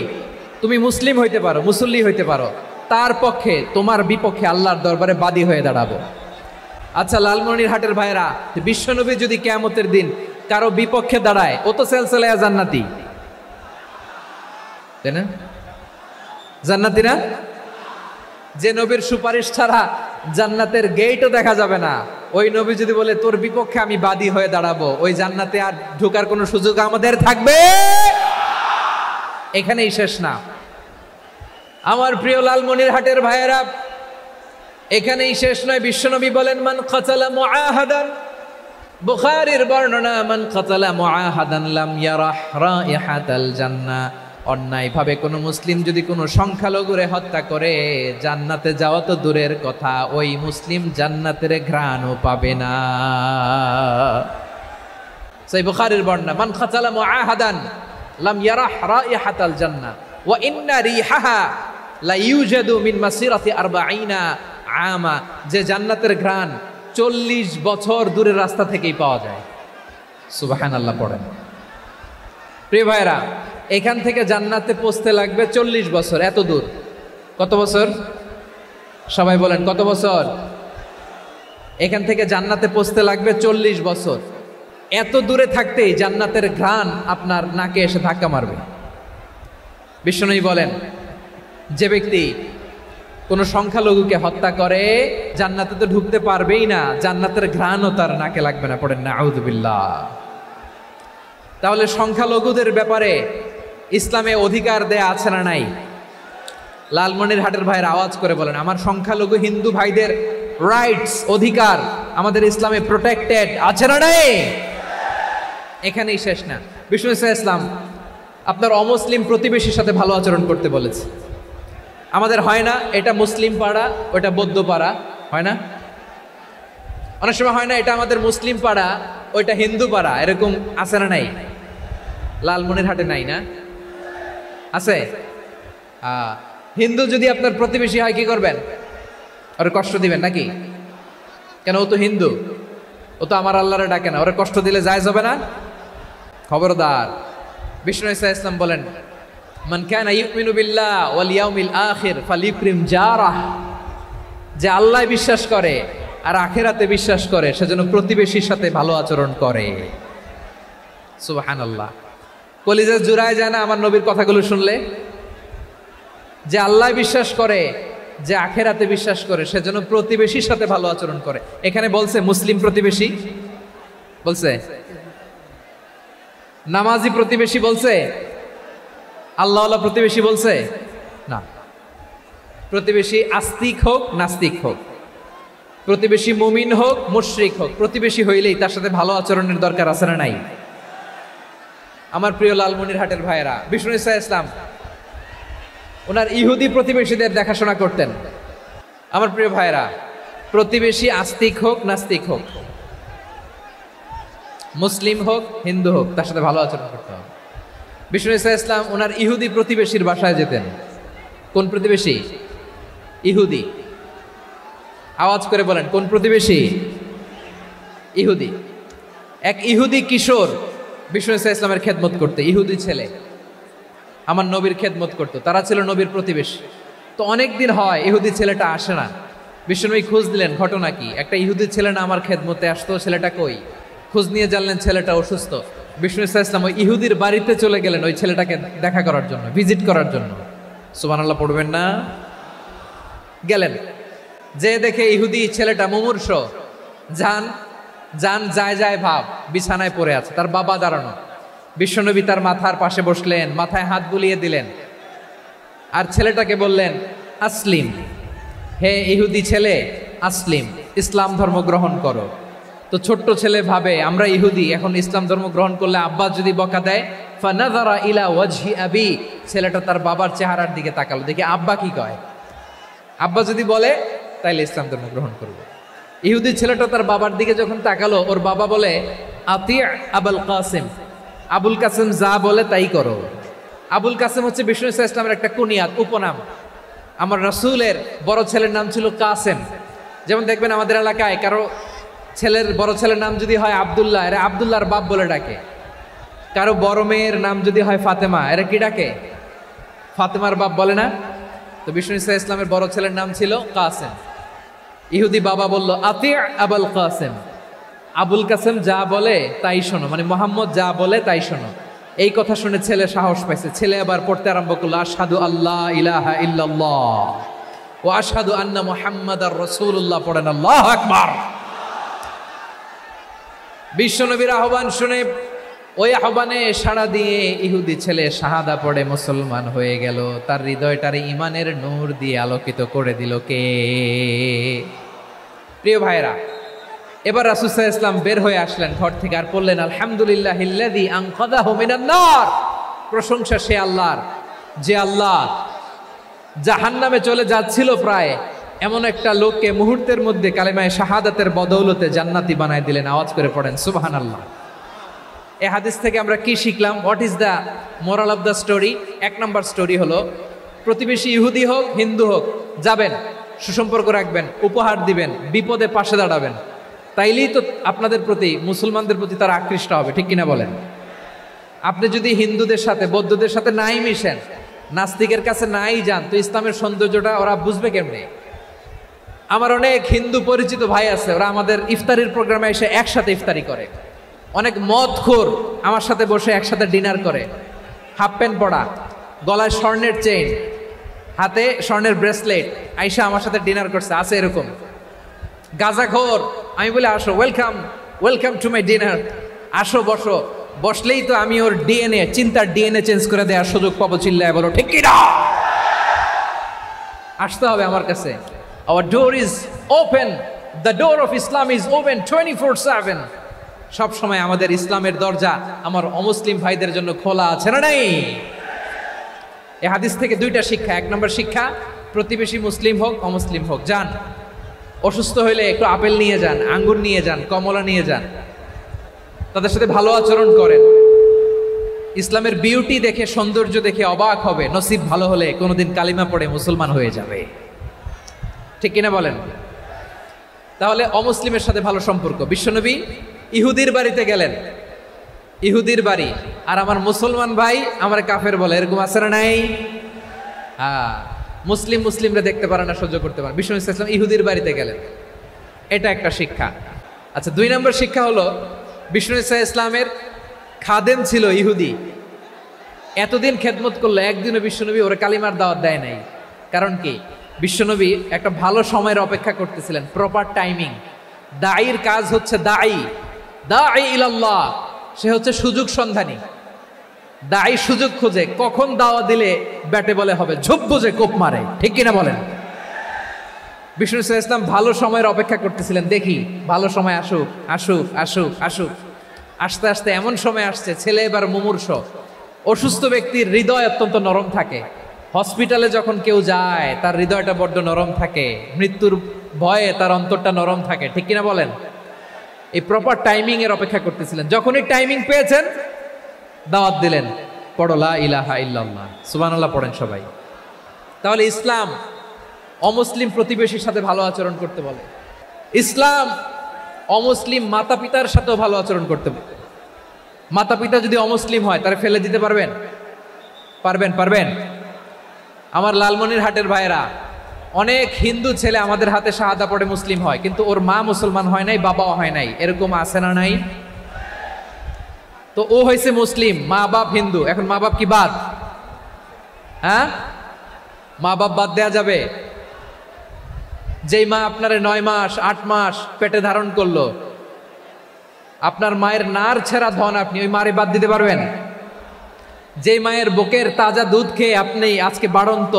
তুমি মুসলিম হইতে পারো, মুসল্লি হইতে পারো, তার পক্ষে, তোমার বিপক্ষে আল্লাহর দরবারে বাদী হয়ে দাঁড়াবো। আচ্ছা লালমনিরহাটের ভাইরা, বিশ্বনবী যদি কিয়ামতের দিন কারো বিপক্ষে দাঁড়ায়, ও তো সেলসেলায় জান্নাতি, তাই না? জান্নাতি না? যে নবীর সুপারিশ ছাড়া জান্নাতের গেটও দেখা যাবে না, ওই নবী যদি বলে তোর বিপক্ষে আমি বাদী হয়ে দাঁড়াবো, ওই জান্নাতে আর ঢোকার কোনো সুযোগ আমাদের থাকবে? এখানেই শেষ না আমার প্রিয় লালমনিরহাটের ভাইয়েরা, এখানেই শেষ নয়। বিশ্বনবী বলেন, মান কাতালা মুআহাদান, বুখারীর বর্ণনা, মান কাতালা মুআহাদান লাম ইয়ারাহ রাইহাতাল জান্নাহ। অন্যায়ভাবে কোনো মুসলিম যদি কোনো সংখ্যালঘুরে হত্যা করে, জান্নাতে যাওয়া তো দূরের কথা, ওই মুসলিম জান্নাতের ঘ্রাণও পাবে না। সেই বুখারীর বর্ণনা, মান কাতালা মুআহাদান লাম ইয়ারাহ রাইহাতাল জান্নাহ ওয়া ইন্না রিহাহা লা ইউজাদু মিন মাসিরাতি 40 আমা। যে জান্নাতের ঘ্রাণ 40 বছর দূরের রাস্তা থেকেই পাওয়া যায়। সুবহানাল্লাহ পড়েন। প্রিয় ভাইরা, এখান থেকে জান্নাতে পৌঁছতে লাগবে 40 বছর। এত দূর। কত বছর? সবাই বলেন কত বছর? এখান থেকে জান্নাতে পৌঁছতে লাগবে 40 বছর। এত দূরে থাকতেই জান্নাতের ঘ্রাণ আপনার নাকে এসে ধাক্কা মারবে। বিশ্বনবী বলেন, যে ব্যক্তি কোনো সংখ্যালঘুকে হত্যা করে, জান্নাতে তো ঢুকতে পারবেই না, জান্নাতের ঘ্রাণও তার নাকে লাগবে না। পড়েন না আউযুবিল্লাহ। তাহলে সংখ্যালঘুদের ব্যাপারে ইসলামে অধিকার দেয়া আছে না নাই? লালমনিরহাটের ভাইয়ের আওয়াজ করে বলেন, আমার সংখ্যালঘু হিন্দু ভাইদের রাইটস, অধিকার আমাদের ইসলামে প্রোটেক্টেড আছে না নাই? এখানেই শেষ না। বিষ্ণু ইসলাম আপনার অমুসলিম প্রতিবেশীর সাথে ভালো আচরণ করতে বলেছে। আমাদের হয় না এটা মুসলিম পাড়া, ওটা বৌদ্ধ পাড়া, হয় না? অনেক সময় হয় না এটা আমাদের মুসলিম পাড়া, ওইটা হিন্দু পাড়া, এরকম আছে না নাই? লালমনিরহাটে নাই না? আছে? হিন্দু যদি আপনার প্রতিবেশী হয় কি করবেন? ওরে কষ্ট দিবেন নাকি? কেন? ও তো হিন্দু, ও তো আমার আল্লাহরে ডাকে না, ওরে কষ্ট দিলে জায়েজ হবে না? খবরদার। বিষ্ণু ইসলাম বলেন, মান কানা ইউমিনু বিল্লাহ ওয়াল ইয়াউমিল আখির ফালিউকরিম জারাহ। যে আল্লাহ বিশ্বাস করে আর আখিরাতে বিশ্বাস করে, সেজন্য প্রতিবেশীর সাথে ভালো আচরণ করে। সুবহানাল্লাহ। কলিজা জুড়ায় যায় না আমার নবীর কথাগুলো শুনলে? যে আল্লাহ বিশ্বাস করে, যে আখিরাতে বিশ্বাস করে, সেজন্য প্রতিবেশীর সাথে ভালো আচরণ করে। এখানে বলছে মুসলিম প্রতিবেশী, বলছে নামাজি প্রতিবেশী, বলছে আল্লাহওয়ালা প্রতিবেশী, বলছে না। প্রতিবেশী আস্তিক হোক নাস্তিক হোক, প্রতিবেশী মুমিন হোক মুশরিক হোক, প্রতিবেশী হইলেই তার সাথে ভালো আচরণের দরকার আছে না নাই? আমার প্রিয় লালমনিরহাটের ভাইয়েরা, বিষ্ণু ইসা ইসলাম ওনার ইহুদি প্রতিবেশীদের দেখাশোনা করতেন। আমার প্রিয় ভাইরা, প্রতিবেশী আস্তিক হোক নাস্তিক হোক, মুসলিম হোক হিন্দু হোক, তার সাথে ভালো আচরণ করতে হবে। বিষ্ণু ঈসা ইসলাম ওনার ইহুদি প্রতিবেশীর বাসায় যেতেন। কোন প্রতিবেশী? ইহুদি। আওয়াজ করে বলেন, কোন প্রতিবেশী? ইহুদি। এক ইহুদি কিশোর বিষ্ণু ঈসা ইসলামের খেদমত করতে, ইহুদি ছেলে আমার নবীর খেদমত করতো, তারা ছিল নবীর প্রতিবেশী। তো অনেক দিন হয় ইহুদি ছেলেটা আসে না। বিশ্বনবী খোঁজ দিলেন, ঘটনা কি? একটা ইহুদি ছেলে না আমার খেদমতে আসতো, ছেলেটা কই? খোঁজ নিয়ে জানলেন ছেলেটা অসুস্থ। বিষ্ণু ঈসা ইসলাম ওই ইহুদির বাড়িতে চলে গেলেন ওই ছেলেটাকে দেখা করার জন্য, ভিজিট করার জন্য। সুবহানাল্লাহ পড়বেন না? গেলেন, যে দেখে ইহুদি ছেলেটা মুমূর্ষ, যান যান যায় যায় ভাব, বিছানায় পড়ে আছে, তার বাবা দাঁড়ানো। বিশ্বনবী তার মাথার পাশে বসলেন, মাথায় হাত বুলিয়ে দিলেন, আর ছেলেটাকে বললেন, আসলিম, হে ইহুদি ছেলে, আসলিম, ইসলাম ধর্ম গ্রহণ করো। তো ছোট্ট ছেলে ভাবে আমরা ইহুদি, এখন ইসলাম ধর্ম গ্রহণ করলে আব্বা যদি বকা দেয়, ফানাযারা ইলা ওয়াজহি আবি, ছেলেটা তার বাবার চেহারার দিকে তাকালো, দেখি আব্বা কি কয়। আব্বা যদি বলে তাইলে ইসলাম ধর্ম গ্রহণ করবো। ইহুদি ছেলেটা তার বাবার দিকে যখন তাকালো, ওর বাবা বলে, আতি আবুল কাসিম, আবুল কাসিম যা বলে তাই করো। আবুল কাসিম হচ্ছে বিষ্ণু ঈসা ইসলামের একটা কুনিয়াত, উপনাম। আমার রাসূলের বড় ছেলের নাম ছিল কাসেম। যেমন দেখবেন আমাদের এলাকায় কারো ছেলের বড় ছেলের নাম যদি হয় আব্দুল্লাহ, এরা আব্দুল্লাহর বাপ বলে ডাকে। কারো বড় মেয়ের নাম যদি হয় ফাতেমা, এরা কি ডাকে? ফাতেমার বাপ বলে না? তো বিষ্ণু ঈসা ইসলামের বড় ছেলের নাম ছিল কাসেম। ইহুদি বাবা বলল, আতি আবুল কাসেম, আবুল কাসেম যা বলে তাই শোনো, মানে মোহাম্মদ যা বলে তাই শোনো। এই কথা শুনে ছেলে সাহস পাইছে, ছেলে আবার পড়তে আরম্ভ করলো, আশহাদু আল্লাহ ইলাহা ইল্লাল্লাহ ওয়া আশহাদু আন্না মুহাম্মাদার রাসূলুল্লাহ, পড়েন আল্লাহু আকবার। বিশ্বনবীর আহ্বান শুনে ওই আহ্বানে সাড়া দিয়ে ইহুদি ছেলে শাহাদা পড়ে মুসলমান হয়ে গেল। তার হৃদয়টার ইমানের নূর দিয়ে আলোকিত করে দিল কে? প্রিয় ভাইরা, এবার রাসূল সাল্লাল্লাহু আলাইহি ওয়াসাল্লাম বের হয়ে আসলেন ঘর থেকে, আর বললেন, আলহামদুলিল্লাহিল্লাযী আনকাযাহু মিনান নার, প্রশংসা সে আল্লাহর যে আল্লাহ জাহান্নামে চলে যাচ্ছিল প্রায় এমন একটা লোককে মুহূর্তের মধ্যে কালেমায়ে শাহাদাতের বদৌলতে জান্নাতি বানায় দিলেন। আওয়াজ করে পড়েন সুবহানাল্লাহ। এই হাদিস থেকে আমরা কি শিখলাম? What is the moral of the story? এক নম্বর স্টোরি হলো, প্রতিবেশী ইহুদি হোক হিন্দু হোক, যাবেন, সুসম্পর্ক রাখবেন, উপহার দিবেন, বিপদে পাশে দাঁড়াবেন, তাইলেই তো আপনাদের প্রতি, মুসলমানদের প্রতি তারা আকৃষ্ট হবে, ঠিক কিনা বলেন? আপনি যদি হিন্দুদের সাথে বৌদ্ধদের সাথে নাই মিশেন, নাস্তিকের কাছে নাই যান, তো ইসলামের সৌন্দর্যটা ওরা বুঝবে কেমনে? আমার অনেক হিন্দু পরিচিত ভাই আছে, ওরা আমাদের ইফতারির প্রোগ্রামে এসে একসাথে ইফতারি করে। অনেক মদখোর আমার সাথে বসে একসাথে ডিনার করে, হাফ প্যান্ট পরা, গলায় স্বর্ণের চেইন, হাতে স্বর্ণের ব্রেসলেট, আইসা আমার সাথে ডিনার করছে, আছে এরকম। গাঁজাখোর, আমি বলি আসো, welcome welcome to my dinner, আসো বসো। বসলেই তো আমি ওর ডিএনএ, চিন্তার ডিএনএ চেঞ্জ করে দেওয়ার সুযোগ পাবো, চিল্লায় বলো ঠিক কিনা? আসতে হবে আমার কাছে। Our door is open, the door of Islam is open 24/7। সব সময় আমাদের ইসলামের দরজা আমার অমুসলিম ভাইদের জন্য খোলা আছে না নাই? এই হাদিস থেকে দুইটা শিক্ষা। এক নম্বর শিক্ষা, প্রতিবেশী মুসলিম হোক অমুসলিম হোক, যান, অসুস্থ হইলে একটু আপেল নিয়ে যান, আঙ্গুর নিয়ে যান, কমলা নিয়ে যান, তাদের সাথে ভালো আচরণ করেন। ইসলামের বিউটি দেখে, সৌন্দর্য দেখে অবাক হবে, নসিব ভালো হলে কোনোদিন কালিমা পড়ে মুসলমান হয়ে যাবে, ঠিক কিনা বলেন? তাহলে অমুসলিমের সাথে ভালো সম্পর্ক। বিশ্বনবী ইহুদির বাড়িতে গেলেন, ইহুদির বাড়ি, আর আমার মুসলমান ভাই আমার কাফের বলে, এরকম আছে না নাই? হ্যাঁ, মুসলিম মুসলিমরা দেখতে পারে না, সহ্য করতে পারে। বিশ্বনবী সাল্লাল্লাহু আলাইহি ওয়াসাল্লাম ইহুদির বাড়িতে গেলেন, এটা একটা শিক্ষা। আচ্ছা, দুই নম্বর শিক্ষা হলো, বিশ্বনবী সাল্লাল্লাহু আলাইহি ওয়াসাল্লামের খাদেম ছিল ইহুদি, এতদিন খেদমত করলো, একদিনও বিশ্বনবী ওরা কালিমার দাওয়াত দেয় নাই। কারণ কি? বিশ্বনবী একটা ভালো সময়ের অপেক্ষা করতেছিলেন, প্রপার টাইমিং। দাঈর কাজ হচ্ছে দাঈ ইলাল্লাহ, সে হচ্ছে সুযোগ সন্ধানী। দাঈ সুযোগ খোঁজে, কখন দাওয়া দিলে ব্যাটে বলে হবে, ঝোপ বুঝে কোপ মারে, ঠিক কিনা বলেন? বিষ্ণু সাল্লাল্লাহু আলাইহি ওয়াসাল্লাম ভালো সময়ের অপেক্ষা করতেছিলেন, দেখি ভালো সময় আসুক আসুক আসুক আসুক। আস্তে আস্তে এমন সময় আসছে, ছেলে এবার মুমূর্ষ, অসুস্থ ব্যক্তির হৃদয় অত্যন্ত নরম থাকে, হসপিটালে যখন কেউ যায় তার হৃদয়টা বড্ড নরম থাকে, মৃত্যুর ভয়ে তার অন্তরটা নরম থাকে, ঠিক কিনা বলেন? এই প্রপার টাইমিং এর অপেক্ষা করতেছিলেন, যখনই টাইমিং পেয়েছেন দাওয়াত দিলেন, পড়ো লা ইলাহা ইল্লাল্লাহ, সুবহানাল্লাহ পড়েন সবাই। তাহলে ইসলাম অমুসলিম প্রতিবেশীর সাথে ভালো আচরণ করতে বলে, ইসলাম অমুসলিম মাতা পিতার সাথেও ভালো আচরণ করতে বলে। মাতা পিতা যদি অমুসলিম হয় তারা ফেলে দিতে পারবেন? পারবেন? পারবেন? আমার লালমনিরহাটের ভাইরা, অনেক হিন্দু ছেলে আমাদের হাতে শাহাদা পড়ে মুসলিম হয়, কিন্তু ওর মা মুসলমান হয় নাই, বাবাও হয় নাই, এরকম আছে না নাই? তো ও হয়েছে মুসলিম, মা বাপ হিন্দু, এখন মা বাপ কি বাদ? হ্যাঁ, মা বাপ বাদ দেয়া যাবে? যেই মা আপনারে 9 মাস 8 মাস পেটে ধারণ করলো, আপনার মায়ের নার ছেঁড়া ধন, আপনি ওই মারে বাদ দিতে পারবেন? যে মায়ের বুকের তাজা দুধ খেয়ে আপনি আজকে বাড়ন্ত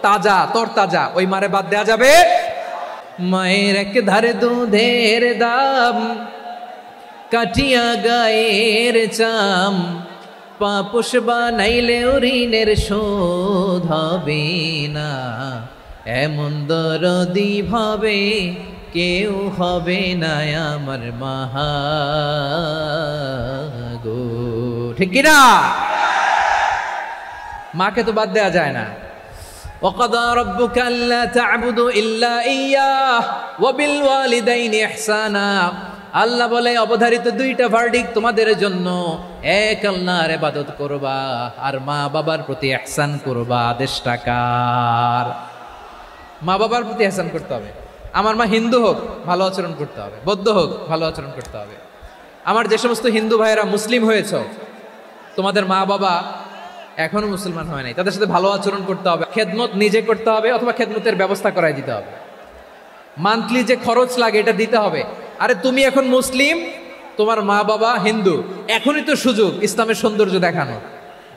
তাজা তরতাজা, ওই মারে বাদ দেয়া যাবে? মায়ের এক ধারে দুধের দাম, কাটিয়া গায়ের চাম, পাপোশ বানাইলে ঋণের শোধ হবে না, এমন দরদি ভাবে কেউ হবে না আমার মাহা গো, ঠিক কিনা? মাকে তো বাদ দেয়া যায় না। وَقَضَى رَبُّكَ أَلَّا تَعْبُدُوا إِلَّا إِيَّاهُ وَبِالْوَالِدَيْنِ إِحْسَانًا। আল্লাহ বলে অবধারিত দুইটা ভার্ডিক তোমাদের জন্য, এক আল্লাহর ইবাদত করবা আর মা বাবার প্রতি ইহসান করবা। আদেশটা কার? মা বাবার প্রতি ইহসান করতে হবে। আমার মা হিন্দু হোক ভালো আচরণ করতে হবে, বৌদ্ধ হোক ভালো আচরণ করতে হবে। আমার যে সমস্ত হিন্দু ভাইয়েরা মুসলিম হয়েছে, তোমাদের মা বাবা এখনো মুসলমান হয় নাই, তাদের সাথে ভালো আচরণ করতে হবে, খেদমত নিজে করতে হবে অথবা খেদমতের ব্যবস্থা করাই দিতে হবে। মান্থলি যে খরচ লাগে এটা দিতে হবে। আরে তুমি এখন মুসলিম, তোমার মা বাবা হিন্দু, এখনই তো সুযোগ ইসলামের সৌন্দর্য দেখানো।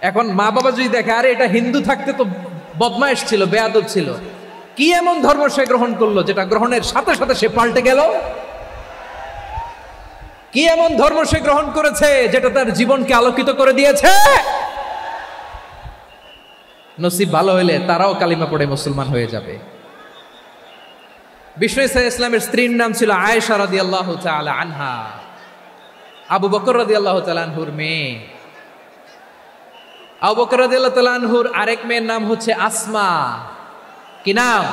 এখন মা বাবা যদি দেখে আরে এটা হিন্দু থাকতে তো বদমাইশ ছিল, বেয়াদব ছিল, কি এমন ধর্ম সে গ্রহণ করলো যেটা গ্রহণের সাথে সাথে সে পাল্টে গেল? কি এমন ধর্ম সে গ্রহণ করেছে যেটা তার জীবনকে আলোকিত করে দিয়েছে? নসিব ভালো হইলে তারাও কালিমা পড়ে মুসলমান হয়ে যাবে। বিষ্ণু ইসলামের স্ত্রীর নাম ছিল আয়েশা রাদিয়াল্লাহু তাআলা আনহা, আবু বকর রাদিয়াল্লাহু তাআলা আনহুর মেয়ে। আবু বকর রাদিয়াল্লাহু তাআলা আনহুর আরেক মেয়ের নাম হচ্ছে আসমা। কি নাম?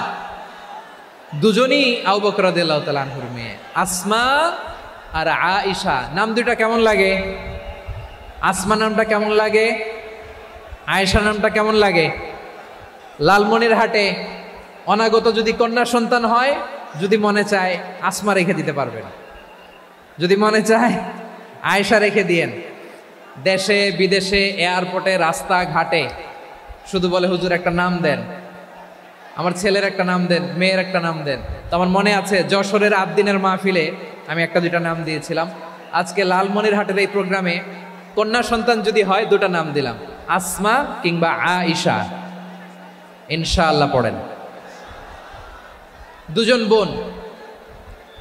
দুজনই আবু বকর রাদিয়াল্লাহু তাআলা আনহুর মেয়ে, আসমা আর আয়েশা। নাম দুইটা কেমন লাগে? আসমা নামটা কেমন লাগে? আয়েশা নামটা কেমন লাগে? লালমনিরহাটে অনাগত যদি কন্যা সন্তান হয়, যদি মনে চায় আসমা রেখে দিতে পারবেন, যদি মনে চায় আয়েশা রেখে দিয়েন। দেশে বিদেশে এয়ারপোর্টে রাস্তা ঘাটে শুধু বলে হুজুর একটা নাম দেন, আমার ছেলের একটা নাম দেন, মেয়ের একটা নাম দেন। তো আমার মনে আছে যশোরের আবদিনের মাহফিলে আমি একটা দুইটা নাম দিয়েছিলাম। আজকে লালমনিরহাটের এই প্রোগ্রামে কন্যা সন্তান যদি হয় দুটা নাম দিলাম, আসমা কিংবা আয়েশা। ইনশাআল্লাহ পড়েন। দুজন বোন,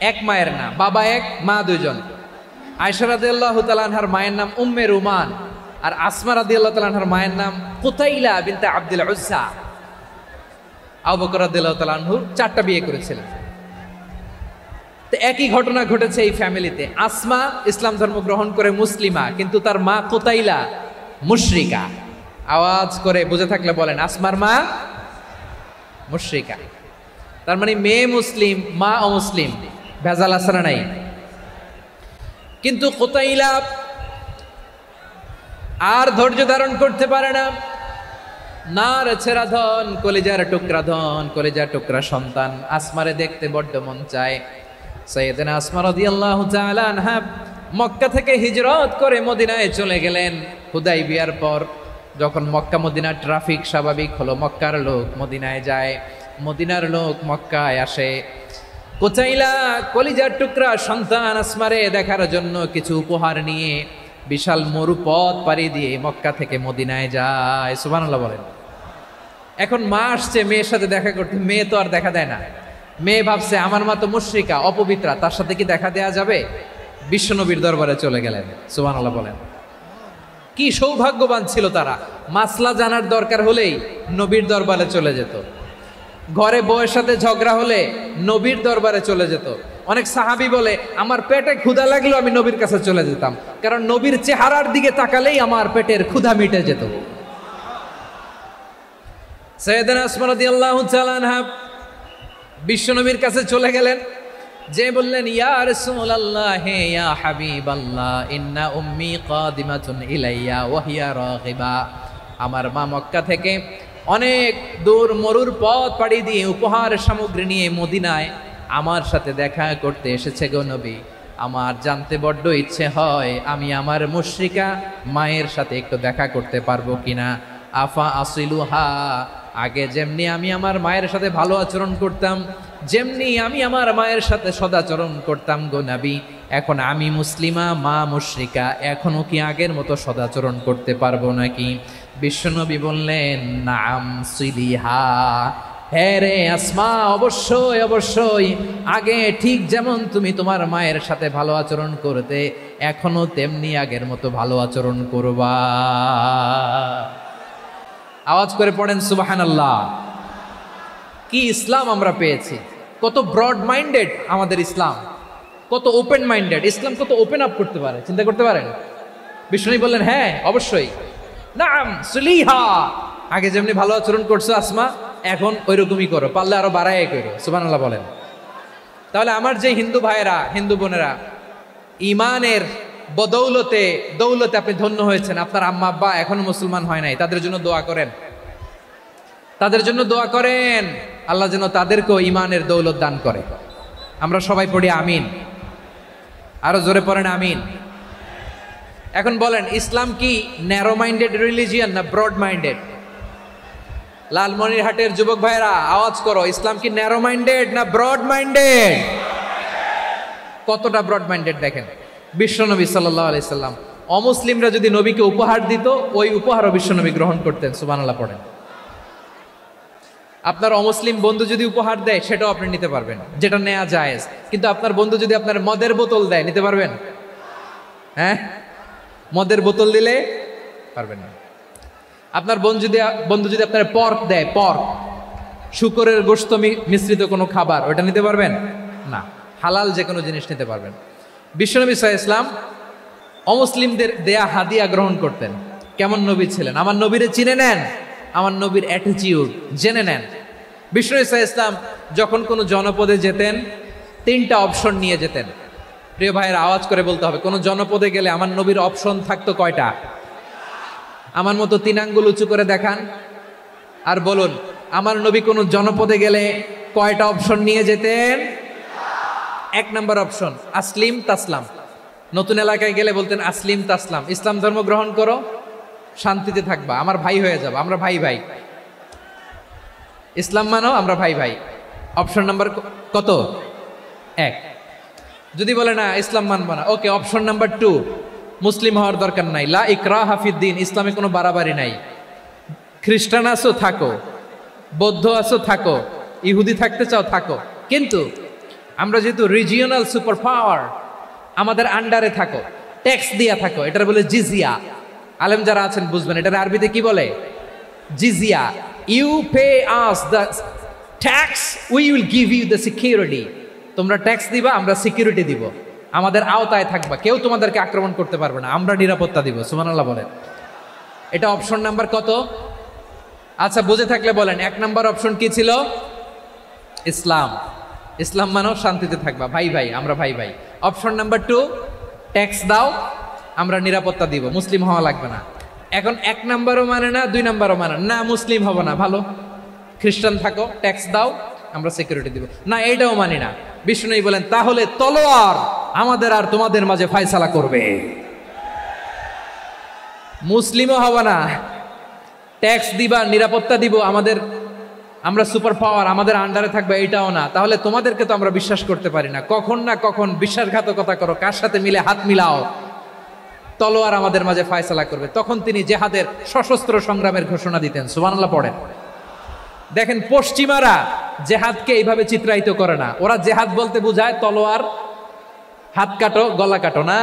এক মায়ের না, বাবা এক মা দুইজন। আয়েশা রাদিয়াল্লাহু তাআলা আনহার মায়ের নাম উম্মে রুমান, আর আসমা রাদিয়াল্লাহু তাআলা আনহার মায়ের নাম কুতাইলা বিনতে আব্দুল উজ্জা। আবু বকর রাদিয়াল্লাহু তাআলা আনহু 4টা বিয়ে করেছিলেন। তো একই ঘটনা ঘটেছে এই ফ্যামিলিতে। আসমা ইসলাম ধর্ম গ্রহণ করে মুসলিমা, কিন্তু তার মা কুতাইলা মুশরিকা। আওয়াজ করে বুঝে থাকলে বলেন, আসমার মা মুশরিকা। তার মানে মেয়ে মুসলিম, মা অমুসলিম। ভেজাল আছে না নাই? কিন্তু কুতাইলা আর ধৈর্য ধারণ করতে পারে না। নার ছেঁড়া ধন, কলিজার টুকরা ধন, কলিজার টুকরা সন্তান আসমারে দেখতে বড্ড মন চায়। সাইয়েদনা আসমা রাদিয়াল্লাহু তাআলা আনহা মক্কা থেকে হিজরত করে মদিনায় চলে গেলেন। হুদাইবিয়ার পর যখন মক্কা মদিনার ট্রাফিক স্বাভাবিক হলো, মক্কার লোক মদিনায় যায়, মদিনার লোক মক্কায় আসে। কুতাইলা কলিজার টুকরা সন্তান আসমারে দেখার জন্য কিছু উপহার নিয়ে বিশাল মরুপথ পাড়ি দিয়ে মক্কা থেকে মদিনায় যায়। সুবহানাল্লাহ বলেন। এখন মা আসছে মেয়ের সাথে দেখা করতে, মেয়ে তো আর দেখা দেয় না। মেয়ে ভাবছে আমার মা তো মুশরিকা, অপবিত্রা, তার সাথে কি দেখা দেয়া যাবে? বিশ্বনবীর দরবারে চলে গেলেন। সুবহানাল্লাহ বলেন। কি সৌভাগ্যবান ছিল তারা। মাসলা জানার দরকার হলেই নবীর দরবারে চলে যেত, ঘরে বউয়ের সাথে ঝগড়া হলে নবীর দরবারে চলে যেত। অনেক সাহাবী বলে, আমার পেটে ক্ষুধা লাগলো আমি নবীর কাছে চলে যেতাম, কারণ নবীর চেহারার দিকে তাকালেই আমার পেটের ক্ষুধা মিটে যেত। সাইয়েদানা আসমা রাদিয়াল্লাহু তাআলা আনহা বিশ্বনবীর কাছে চলে গেলেন, যে বললেন, ইয়া রাসূলুল্লাহ ইয়া হাবিবাল্লাহ ইন্না উম্মি কাদিমাতুন ইলাইয়া ওয়া হিয়া রাগিবা। আমার মা মক্কা থেকে অনেক দূর মরুর পথ পাড়ি দিয়ে উপহার সামগ্রী নিয়ে মদিনায় আমার সাথে দেখা করতে এসেছে গো নবী। আমার জানতে বড্ড ইচ্ছে হয় আমি আমার মুশরিকা মায়ের সাথে একটু দেখা করতে পারবো কিনা। আফা আসিলুহা, আগে যেমনি আমি আমার মায়ের সাথে ভালো আচরণ করতাম, যেমনি আমি আমার মায়ের সাথে সদাচরণ করতাম গো নবী, এখন আমি মুসলিমা মা মুশরিকা, এখনো কি আগের মতো সদাচরণ করতে পারবো নাকি? বিশ্বনবী বললেন, নাম সিলিহা, হ্যাঁ রে আসমা, অবশ্যই অবশ্যই, আগে ঠিক যেমন তুমি তোমার মায়ের সাথে ভালো আচরণ করতে, এখনো তেমনি আগের মতো ভালো আচরণ করবা। আওয়াজ করে পড়েন সুবহানাল্লাহ। কি ইসলাম আমরা পেয়েছি! কত ব্রড মাইন্ডেড আমাদের ইসলাম, কত ওপেন মাইন্ডেড ইসলাম, কত ওপেন আপ করতে পারে, চিন্তা করতে পারেন। বিষ্ণু বললেন, হ্যাঁ অবশ্যই, নাম সুলিহা, আগে যেমনি ভালো আচরণ করছো আসমা, এখন ওইরকমই করো, পারলে আরো বাড়ায় করো। সুবহানাল্লাহ বলেন। তাহলে আমার যে হিন্দু ভাইয়েরা, হিন্দু বোনেরা, ইমানের বদৌলতে দৌলতে আপনি ধন্য হয়েছেন, আপনার আম্মা আব্বা এখনো মুসলমান হয় নাই, তাদের জন্য দোয়া করেন, তাদের জন্য দোয়া করেন, আল্লাহ যেন তাদেরকেও ইমানের দৌলত দান করে। আমরা সবাই পড়ি আমিন, আরো জোরে পড়েন আমিন। এখন বলেন, ইসলাম কি ন্যারো মাইন্ডেড রিলিজিয়ান না ব্রড মাইন্ডেড? লালমনিরহাটের যুবক ভাইরা আওয়াজ করো, ইসলাম কি ন্যারো মাইন্ডেড না ব্রড মাইন্ডেড? কতটা ব্রড মাইন্ডেড দেখেন। বিশ্বনবী সাল্লাল্লাহু আলাইহি সাল্লাম অমুসলিমরা যদি নবীকে উপহার দিত, ওই উপহারও বিশ্বনবী গ্রহণ করতেন। সুবহানাল্লাহ পড়েন। আপনার অমুসলিম বন্ধু যদি উপহার দেয়, সেটাও আপনি নিতে পারবেন, যেটা নেওয়া জায়েজ। কিন্তু আপনার বন্ধু যদি আপনার মদের বোতল দেয়, নিতে পারবেন? হ্যাঁ, মদের বোতল দিলে পারবেন না। আপনার বন্ধু যদি আপনার পর্ক দেয়, পর্ক, শুকরের গোশত মিশ্রিত কোনো খাবার, ওটা নিতে পারবেন না। হালাল যে কোনো জিনিস নিতে পারবেন। বিশ্বনবী সাল্লাল্লাহু আলাইহি ওয়াসাল্লাম অমুসলিমদের দেয়া হাদিয়া গ্রহণ করতেন। কেমন নবী ছিলেন! আমার নবীরে চিনে নেন, আমার নবীর অ্যাটিটিউড জেনে নেন। বিশ্বনবী সাল্লাল্লাহু আলাইহি ওয়াসাল্লাম যখন কোনো জনপদে যেতেন, 3টা অপশন নিয়ে যেতেন। প্রিয় ভাইয়ের আওয়াজ করে বলতে হবে, কোনো জনপদে গেলে আমার নবীর অপশন থাকতো কয়টা? আমার মতো 3 আঙ্গুল উঁচু করে দেখান আর বলুন, আমার নবী কোনো জনপদে গেলে কয়টা অপশন নিয়ে যেতেন? 1 নম্বর অপশন, আসলিম তাসলাম। নতুন এলাকায় গেলে বলতেন, আসলিম তাসলাম, ইসলাম ধর্ম গ্রহণ করো, শান্তিতে থাকবা, আমার ভাই হয়ে যাবো, আমরা ভাই ভাই, ইসলাম মানো, আমরা ভাই ভাই। অপশন নাম্বার কত? 1। যদি বলে না ইসলাম মানবো না, ওকে, অপশন নাম্বার 2, মুসলিম হওয়ার দরকার নাই, লা ইকরাহা ফিদ্দিন, ইসলামে কোনো বাড়াবাড়ি নাই। খ্রিস্টান আছো থাকো, বৌদ্ধ আছো থাকো, ইহুদি থাকতে চাও থাকো, কিন্তু আমরা যেহেতু রিজিওনাল সুপার পাওয়ার, আমাদের আন্ডারে থাকো, ট্যাক্স দিয়া থাকো, এটার বলে জিজিয়া। আলেম যারা আছেন বুঝবেন, এটার আরবিতে কি বলে? জিজিয়া। You pay us the tax, we will give you the security. তোমরা ট্যাক্স দিবা, আমরা সিকিউরিটি দিব, আমাদের আওতায় থাকবা, কেউ তোমাদেরকে আক্রমণ করতে পারবে না, আমরা নিরাপত্তা দিব। সুবহানাল্লাহ বলেন। এটা অপশন নাম্বার কত? আচ্ছা, বুঝে থাকলে বলেন, 1 নম্বর অপশন কি ছিল? ইসলাম। ইসলাম মানো, শান্তিতে থাকবা, ভাই ভাই, আমরা ভাই ভাই। অপশন নাম্বার 2, ট্যাক্স দাও, আমরা নিরাপত্তা দিব, মুসলিম হওয়া লাগবে না। এখন 1 নম্বরও মানে না, 2 নম্বরও মানে না, মুসলিম হবো না, ভালো, খ্রিস্টান থাকো, ট্যাক্স দাও, আমরা সিকিউরিটি দিব না, এইটাও মানি না। বিষ্ণু বলেন, তাহলে তলোয়ার আমাদের আর তোমাদের মাঝে ফয়সালা করবে। মুসলিমও হবে না, ট্যাক্স দিবা, নিরাপত্তা দিব, আমরা সুপার পাওয়ার, আমাদের আন্ডারে থাকবে, এটাও না। তাহলে তোমাদেরকে তো আমরা বিশ্বাস করতে পারি না, কখন না কখন বিশ্বাসঘাতকতা করো, কার সাথে মিলে হাত মিলাও, তলোয়ার আমাদের মাঝে ফয়সালা করবে। তখন তিনি জেহাদের সশস্ত্র সংগ্রামের ঘোষণা দিতেন। সুবহানাল্লাহ পড়েন। দেখেন, পশ্চিমারা জেহাদকে এইভাবে চিত্রায়িত করে না। ওরা জেহাদ বলতে বোঝায় তলোয়ার, হাত কাটো, গলা কাটো, না।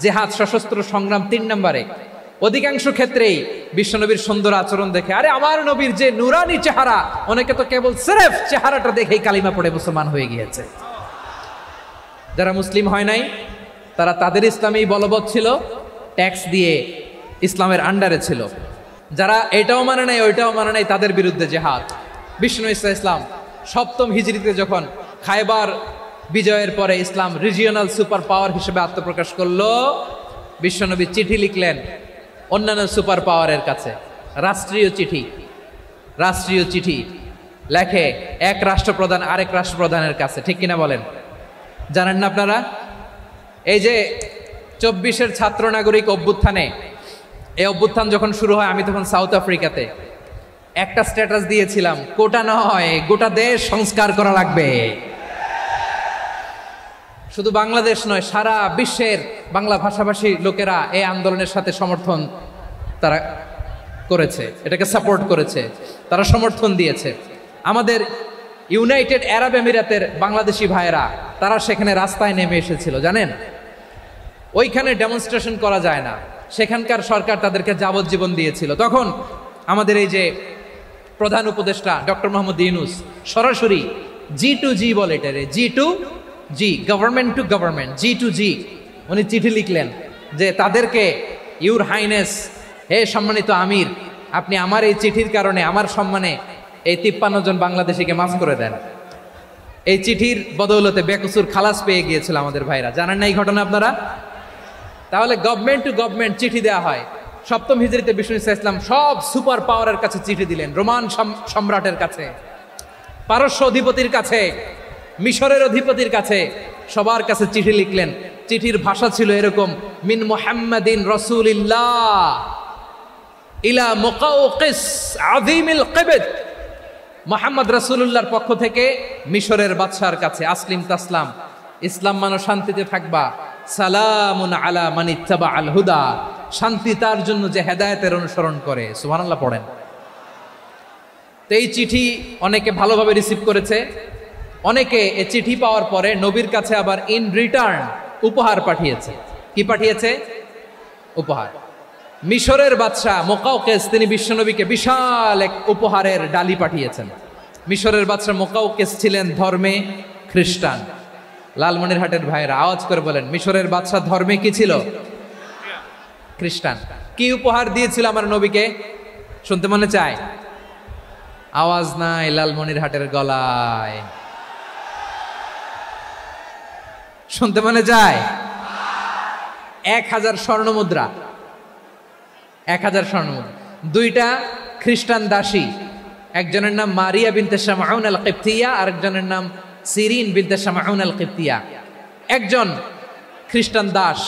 জেহাদ সশস্ত্র সংগ্রাম 3 নম্বরে। অধিকাংশ ক্ষেত্রেই বিশ্বনবীর সুন্দর আচরণ দেখে আরে আমার নবীর যে নুরানি চেহারা, অনেকে তো কেবল সিরেফ চেহারাটা দেখেই কালিমা পড়ে মুসলমান হয়ে গিয়েছে। যারা মুসলিম হয় নাই তারা তাদের ইসলামেই বলবৎ ছিল, ট্যাক্স দিয়ে ইসলামের আন্ডারে ছিল। যারা এটাও মানে নাই ওইটাও মানে নাই তাদের বিরুদ্ধে জেহাদ। বিষ্ণু ইসলাম 7ম হিজরিতে যখন খায়বার বিজয়ের পরে ইসলাম রিজিওনাল সুপার পাওয়ার হিসেবে আত্মপ্রকাশ করলো, বিশ্বনবী চিঠি লিখলেন অন্যান্য সুপার পাওয়ারের কাছে, রাষ্ট্রীয় চিঠি লেখে এক রাষ্ট্রপ্রধান আরেক রাষ্ট্রপ্রধানের কাছে, ঠিক কিনা বলেন? জানেন না আপনারা? এই যে 24-এর ছাত্র নাগরিক অভ্যুত্থানে, এই অভ্যুত্থান যখন শুরু হয় আমি তখন সাউথ আফ্রিকাতে, একটা স্ট্যাটাস দিয়েছিলাম, কোটা নয় গোটা দেশ সংস্কার করা লাগবে। শুধু বাংলাদেশ নয়, সারা বিশ্বের বাংলা ভাষাভাষী লোকেরা এই আন্দোলনের সাথে সমর্থন তারা করেছে, এটাকে সাপোর্ট করেছে, তারা সমর্থন দিয়েছে। আমাদের ইউনাইটেড আরব আমিরাতের বাংলাদেশি ভাইয়েরা তারা সেখানে রাস্তায় নেমে এসেছিল, জানেন? ওইখানে ডেমনস্ট্রেশন করা যায় না, সেখানকার সরকার তাদেরকে যাবজ্জীবন দিয়েছিল। তখন আমাদের এই যে প্রধান উপদেষ্টা ডক্টর মোহাম্মদ ইউনূস সরাসরি G2G বলে, এটারে G2G, government to government, G2G, উনি চিঠি লিখলেন যে তাদেরকে, ইউর হাইনেস, হে সম্মানিত আমির, আপনি আমার এই চিঠির কারণে আমার সম্মানে এই 53 জন বাংলাদেশিকে মাফ করে দেন। এই চিঠির বদৌলতে বেকসুর খালাস পেয়ে গিয়েছিল আমাদের ভাইরা। জানেন না এই ঘটনা আপনারা? তাহলে গভর্নমেন্ট টু গভর্নমেন্ট চিঠি দেওয়া হয়। 7ম হিজরিতে বিষ্ণু ইসলাম সব সুপার পাওয়ারের কাছে চিঠি দিলেন, রোমান সম্রাটের কাছে, পারস্য অধিপতির কাছে, মিশরের অধিপতির কাছে, সবার কাছে চিঠি লিখলেন। চিঠির ভাষা ছিল এরকম, মিন মুহাম্মাদিন রাসূলিল্লাহ ইলা মুকাওকিস আযীমিল কিবত, মুহাম্মদ রাসূলুল্লাহর পক্ষ থেকে মিশরের বাদশার কাছে, আসলিম তাসলাম, ইসলাম মানো শান্তিতে থাকবা, সালামুন আলা মান ইত্তাবা আল হুদা, শান্তি তার জন্য যে হেদায়েতের অনুসরণ করে। সুবহানাল্লাহ পড়েন। তো এই চিঠি অনেকে ভালোভাবে রিসিভ করেছে, অনেকে এই চিঠি পাওয়ার পরে নবীর কাছে আবার ইন রিটার্ন উপহার পাঠিয়েছে। কি পাঠিয়েছে? উপহার। মিশরের বাদশা মুকাওকিস তিনি বিশ্বনবীকে বিশাল এক উপহারের ডালি পাঠিয়েছেন। মিশরের বাদশা মুকাওকিস ছিলেন ধর্মে খ্রিস্টান। লালমনিরহাটের ভাইয়েরা আওয়াজ করে বলেন, মিশরের বাদশা ধর্মে কি ছিল? খ্রিস্টান। কি উপহার দিয়েছিল আমার নবীকে? শুনতে মনে চায়? আওয়াজ নাই লালমনিরহাটের গলায়, শুনতে মনে যায়? 1000 স্বর্ণমুদ্রা, 1000 স্বর্ণমুদ্রা। 2টা খ্রিস্টান দাসী, একজনের নাম মারিয়া বিনতে শামউন আল কিবতিয়া, আরেকজনের নাম সিরিন বিনতে শামউন আল কিবতিয়া। একজন খ্রিস্টান দাস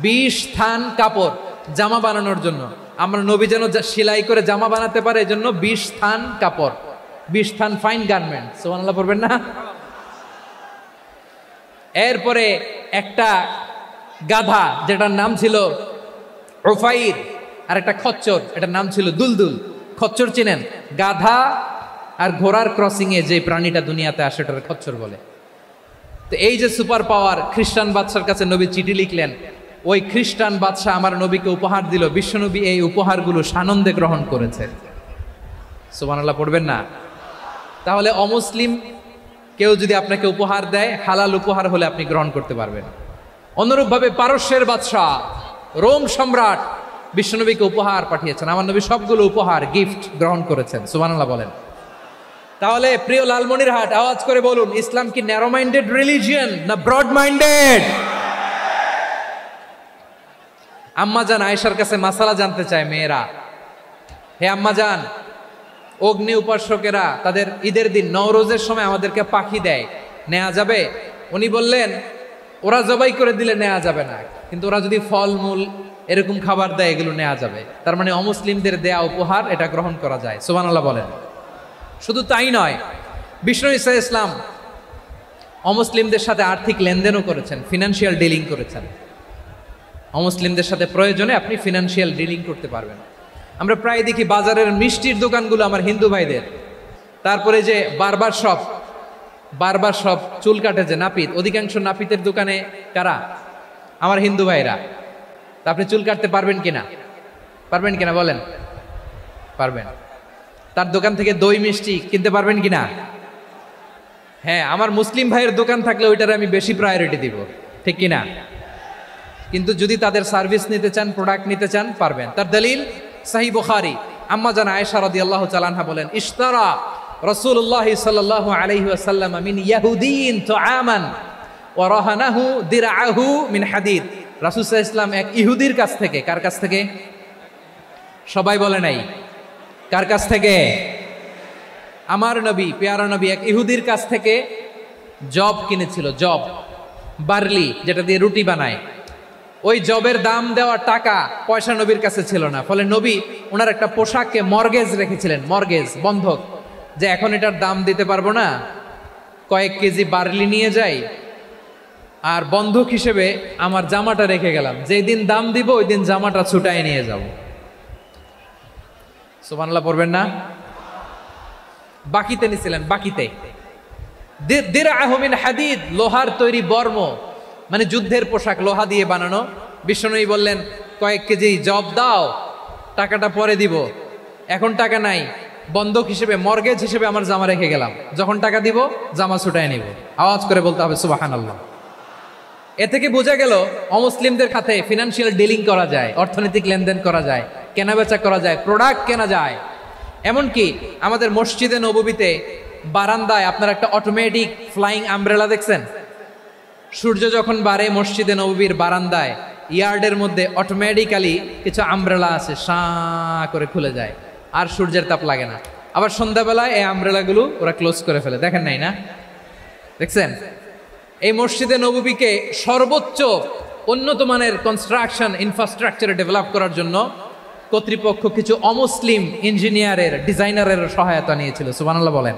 20 থান কাপড় জামা বানানোর জন্য, আমরা নবী যেন সেলাই করে জামা বানাতে পারে এজন্য 20 থান কাপড়, 20 থান ফাইন গার্মেন্ট। সুবহানাল্লাহ পড়বেন না? এরপরে একটা গাধা যেটার নাম ছিল উফাইর, আর একটা খচ্চর, এটার নাম ছিল দুলদুল। খচ্চর চিনেন? গাধা আর ঘোড়ার ক্রসিং এ যে প্রাণীটা দুনিয়াতে আসে ওটার খচ্চর বলে। তো এই যে সুপার পাওয়ার খ্রিস্টান বাদশার কাছে নবী চিঠি লিখলেন, ওই খ্রিস্টান বাদশা আমার নবীকে উপহার দিল। বিশ্বনবী এই উপহারগুলো সানন্দে গ্রহণ করেছে। সুবহানাল্লাহ পড়বেন না? তাহলে অমুসলিম কেউ যদি আপনাকে উপহার দেয়, হালাল উপহার হলে আপনি গ্রহণ করতে পারবেন। অনুরূপভাবে পারস্যের বাদশা, রোম সম্রাট বিশ্বনবীকে উপহার পাঠিয়েছেন, আমার নবী সবগুলো উপহার গিফট গ্রহণ করেছেন। সুবহানাল্লাহ বলেন। তাহলে প্রিয় লালমনিরহাট আওয়াজ করে বলুন, ইসলাম কি ন্যারো মাইন্ডেড রিলিজিয়ন না ব্রড মাইন্ডেড? আম্মাজান আয়েশার কাছে মাসালা জানতে চায় মেয়েরা, হে আম্মাজান, অগ্নি উপাসকেরা তাদের ঈদের দিন নওরোজের সময় আমাদেরকে পাখি দেয়, নেওয়া যাবে? উনি বললেন, ওরা জবাই করে দিলে নেওয়া যাবে না, কিন্তু ওরা যদি ফলমূল এরকম খাবার দেয় এগুলো নেওয়া যাবে। তার মানে অমুসলিমদের দেয়া উপহার এটা গ্রহণ করা যায়। সুবহানাল্লাহ বলেন। শুধু তাই নয়, বিষ্ণু ঈসা ইসলাম অমুসলিমদের সাথে আর্থিক লেনদেনও করেছেন, ফিনান্সিয়াল ডিলিং করেছেন। অমুসলিমদের সাথে প্রয়োজনে আপনি ফিনান্সিয়াল ডিলিং করতে পারবেন। আমরা প্রায় দেখি বাজারের মিষ্টির দোকানগুলো আমার হিন্দু ভাইদের, তারপরে যে বারবার শপ চুল কাটে যে নাপিত, অধিকাংশ নাপিতের দোকানে কারা? আমার হিন্দু ভাইরা। তা আপনি চুল কাটতে পারবেন কিনা? পারবেন কিনা বলেন? পারবেন। তার দোকান থেকে দই মিষ্টি কিনতে পারবেন কিনা? হ্যাঁ, আমার মুসলিম ভাইয়ের দোকান থাকলে ওইটারে আমি বেশি প্রায়োরিটি দিব, ঠিক কিনা? কিন্তু যদি তাদের সার্ভিস নিতে চান, প্রোডাক্ট নিতে চান, পারবেন। তার দলিল সহিহ বুখারী, আম্মা জান আয়েশা রাদিয়াল্লাহু তাআলা আনহা বলেন, ইশতারা রাসূলুল্লাহ সাল্লাল্লাহু আলাইহি ওয়াসাল্লাম মিন ইয়াহুদিয়িন তুআমান ওয়া রাহানাহু দিরআহু মিন হাদিদ। রাসূল সাল্লাল্লাহু আলাইহি ওয়াসাল্লাম এক ইহুদির কাছ থেকে, কার কাছ থেকে? সবাই বলে নাই, কার কাছ থেকে? আমার নবী, পেয়ারা নবী এক ইহুদির কাছ থেকে জব কিনেছিল, জব, বার্লি, যেটা দিয়ে রুটি বানায়। ওই জবের দাম দেওয়ার টাকা পয়সা নবীর কাছে ছিল না, ফলে নবী ওনার একটা পোশাককে মর্গেজ রেখেছিলেন, মর্গেজ, বন্ধক, যে এখন এটার দাম দিতে পারবো না, কয়েক কেজি বার্লি নিয়ে যাই আর বন্ধক হিসেবে আমার জামাটা রেখে গেলাম, যেই দিন দাম দিব ওই দিন জামাটা ছুটায় নিয়ে যাব। সুবহানাল্লাহ পড়বেন না? বাকিতে নিছিলেন, বাকিতে। দিরআহু মিন হাদিদ, লোহার তৈরি বর্ম, মানে যুদ্ধের পোশাক, লোহা দিয়ে বানানো। বিশ্বনবী বললেন, কয়েক কেজি জব দাও, টাকাটা পরে দিব, এখন টাকা নাই, বন্ধক হিসেবে, মর্গেজ হিসেবে আমার জামা রেখে গেলাম, যখন টাকা দিব জামা ছুটায় নিব। আওয়াজ করে বলতে হবে সুবহানাল্লাহ। এ থেকে বোঝা গেল অমুসলিমদের সাথে ফিনান্সিয়াল ডিলিং করা যায়, অর্থনৈতিক লেনদেন করা যায়, কেনাবেচা করা যায়, প্রোডাক্ট কেনা যায়। এমনকি আমাদের মসজিদে নববীতে বারান্দায় আপনারা একটা অটোমেটিক ফ্লাইং আমব্রেলা দেখছেন? সূর্য যখন বাড়ে মসজিদে নববীর বারান্দায় ইয়ার্ডের মধ্যে অটোমেটিক্যালি কিছু আমব্রেলা আছে, সাঁ করে খুলে যায়, আর সূর্যের তাপ লাগে না। আবার সন্ধ্যাবেলায় এই আমব্রেলাগুলো ওরা ক্লোজ করে ফেলে, দেখেন নাই না? দেখছেন? এই মসজিদে নববীকে সর্বোচ্চ উন্নত মানের কনস্ট্রাকশন ইনফ্রাস্ট্রাকচারে ডেভেলপ করার জন্য কর্তৃপক্ষ কিছু অমুসলিম ইঞ্জিনিয়ারের, ডিজাইনারের সহায়তা নিয়েছিল। সুবহানাল্লাহ বলেন।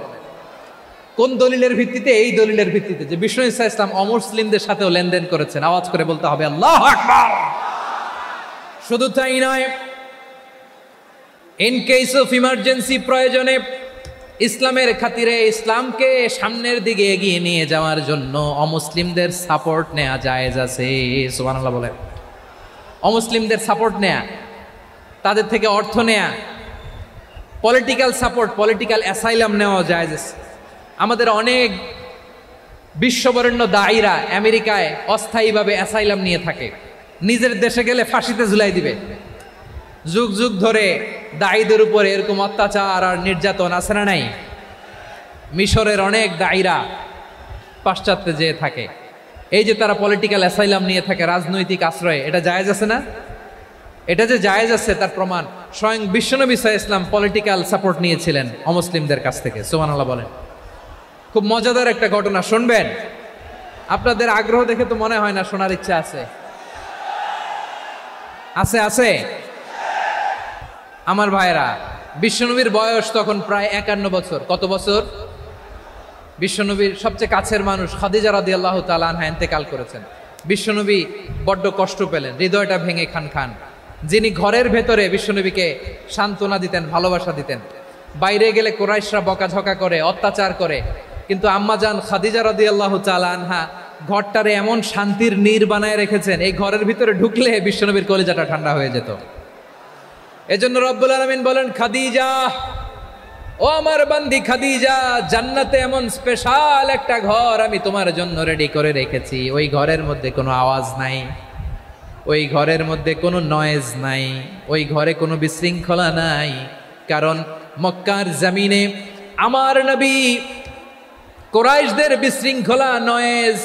কোন দলিলের ভিত্তিতে? এই দলিলের ভিত্তিতে যে বিষ্ণু ঈসা ইসলাম অমুসলিমদের সাথেও লেনদেন করেছেন। আওয়াজ করে বলতে হবে আল্লাহু আকবার। শুধু তাই নয়, ইন কেস অফ ইমার্জেন্সি, প্রয়োজনে ইসলামের খাতিরে, ইসলামকে সামনের দিকে এগিয়ে নিয়ে যাওয়ার জন্য অমুসলিমদের সাপোর্ট নেওয়া জায়েজ আছে। সুবহানাল্লাহ বলেন। অমুসলিমদের সাপোর্ট নেয়া, তাদের থেকে অর্থ নেয়া, পলিটিক্যাল সাপোর্ট, পলিটিক্যাল অ্যাসাইলাম নেওয়া জায়েজ আছে। আমাদের অনেক বিশ্ববরেণ্য দায়ীরা আমেরিকায় অস্থায়ীভাবে অ্যাসাইলাম নিয়ে থাকে, নিজের দেশে গেলে ফাঁসিতে ঝুলাই দিবে। যুগ যুগ ধরে দায়ীদের উপরে এরকম অত্যাচার আর নির্যাতন আছে না নাই? মিশরের অনেক দায়ীরা পাশ্চাত্যে যেয়ে থাকে, এই যে তারা পলিটিক্যাল অ্যাসাইলাম নিয়ে থাকে, রাজনৈতিক আশ্রয়, এটা জায়েজ আছে না? এটা যে জায়েজ আছে তার প্রমাণ স্বয়ং বিশ্বনবী সাল্লাল্লাহু আলাইহি ওয়াসাল্লাম পলিটিক্যাল সাপোর্ট নিয়েছিলেন অমুসলিমদের কাছ থেকে। সুবহানাল্লাহ বলেন। খুব মজাদার একটা ঘটনা, শুনবেন? আপনাদের আগ্রহ দেখে তো মনে হয় না শোনার ইচ্ছা আছে। আছে আছে আমার ভাইরা, বিশ্বনবীর বয়স তখন প্রায় 51 বছর। কত বছর? বিশ্বনবীর সবচেয়ে কাছের মানুষ খাদিজা রাদিয়াল্লাহু তাআলা আনহা ইন্তেকাল করেছেন। বিশ্বনবী বড্ড কষ্ট পেলেন, হৃদয়টা ভেঙে খান খান। যিনি ঘরের ভেতরে বিশ্বনবীকে সান্ত্বনা দিতেন, ভালোবাসা দিতেন, বাইরে গেলে কুরাইশরা বকাঝকা করে, অত্যাচার করে, কিন্তু আম্মাজান খাদিজা রাদিয়াল্লাহু তাআলা আনহা ঘরটারে এমন শান্তির নীড় বানায় রেখেছেন, এই ঘরের ভিতরে ঢুকলে বিশ্বনবীর কলিজাটা ঠান্ডা হয়ে যেত। এজন্য রব্বুল আলামিন বলেন, খাদিজা, ও আমার বান্দি খাদিজা, জান্নাতে এমন স্পেশাল একটা ঘর আমি তোমার জন্য রেডি করে রেখেছি। ওই ঘরের মধ্যে কোনো আওয়াজ নাই, ওই ঘরের মধ্যে কোনো নয়েজ নাই, ওই ঘরে কোনো বিশৃঙ্খলা নাই। কারণ মক্কার জমিনে আমার নবী কুরাইশদের বিশৃঙ্খলা, নয়েজ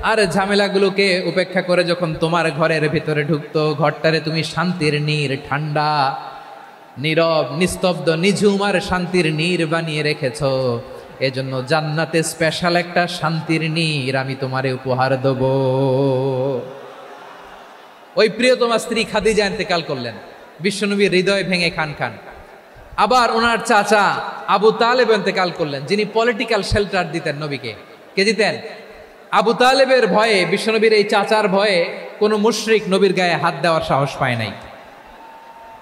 আর ঝামেলাগুলোকে উপেক্ষা করে যখন তোমার ঘরের ভিতরে ঢুকতো, ঘরটারে তুমি শান্তির নীড়, ঠান্ডা, নীরব, নিস্তব্ধ, নিঝুম আর শান্তির নীড় বানিয়ে রেখেছ। এজন্য জান্নাতে স্পেশাল একটা শান্তির নীড় আমি তোমারে উপহার দেব। ওই প্রিয়তমা স্ত্রী খাদিজা ইন্তেকাল করলেন, বিশ্বনবীর হৃদয় ভেঙে খান খান। আবার ওনার চাচা আবু তালেব ইন্তেকাল করলেন, যিনি পলিটিক্যাল শেল্টার দিতেন নবীকে। কে দিতেন? আবু তালেবের ভয়ে, বিশ্বনবীর এই চাচার ভয়ে কোনো মুশরিক নবীর গায়ে হাত দেওয়ার সাহস পায় নাই।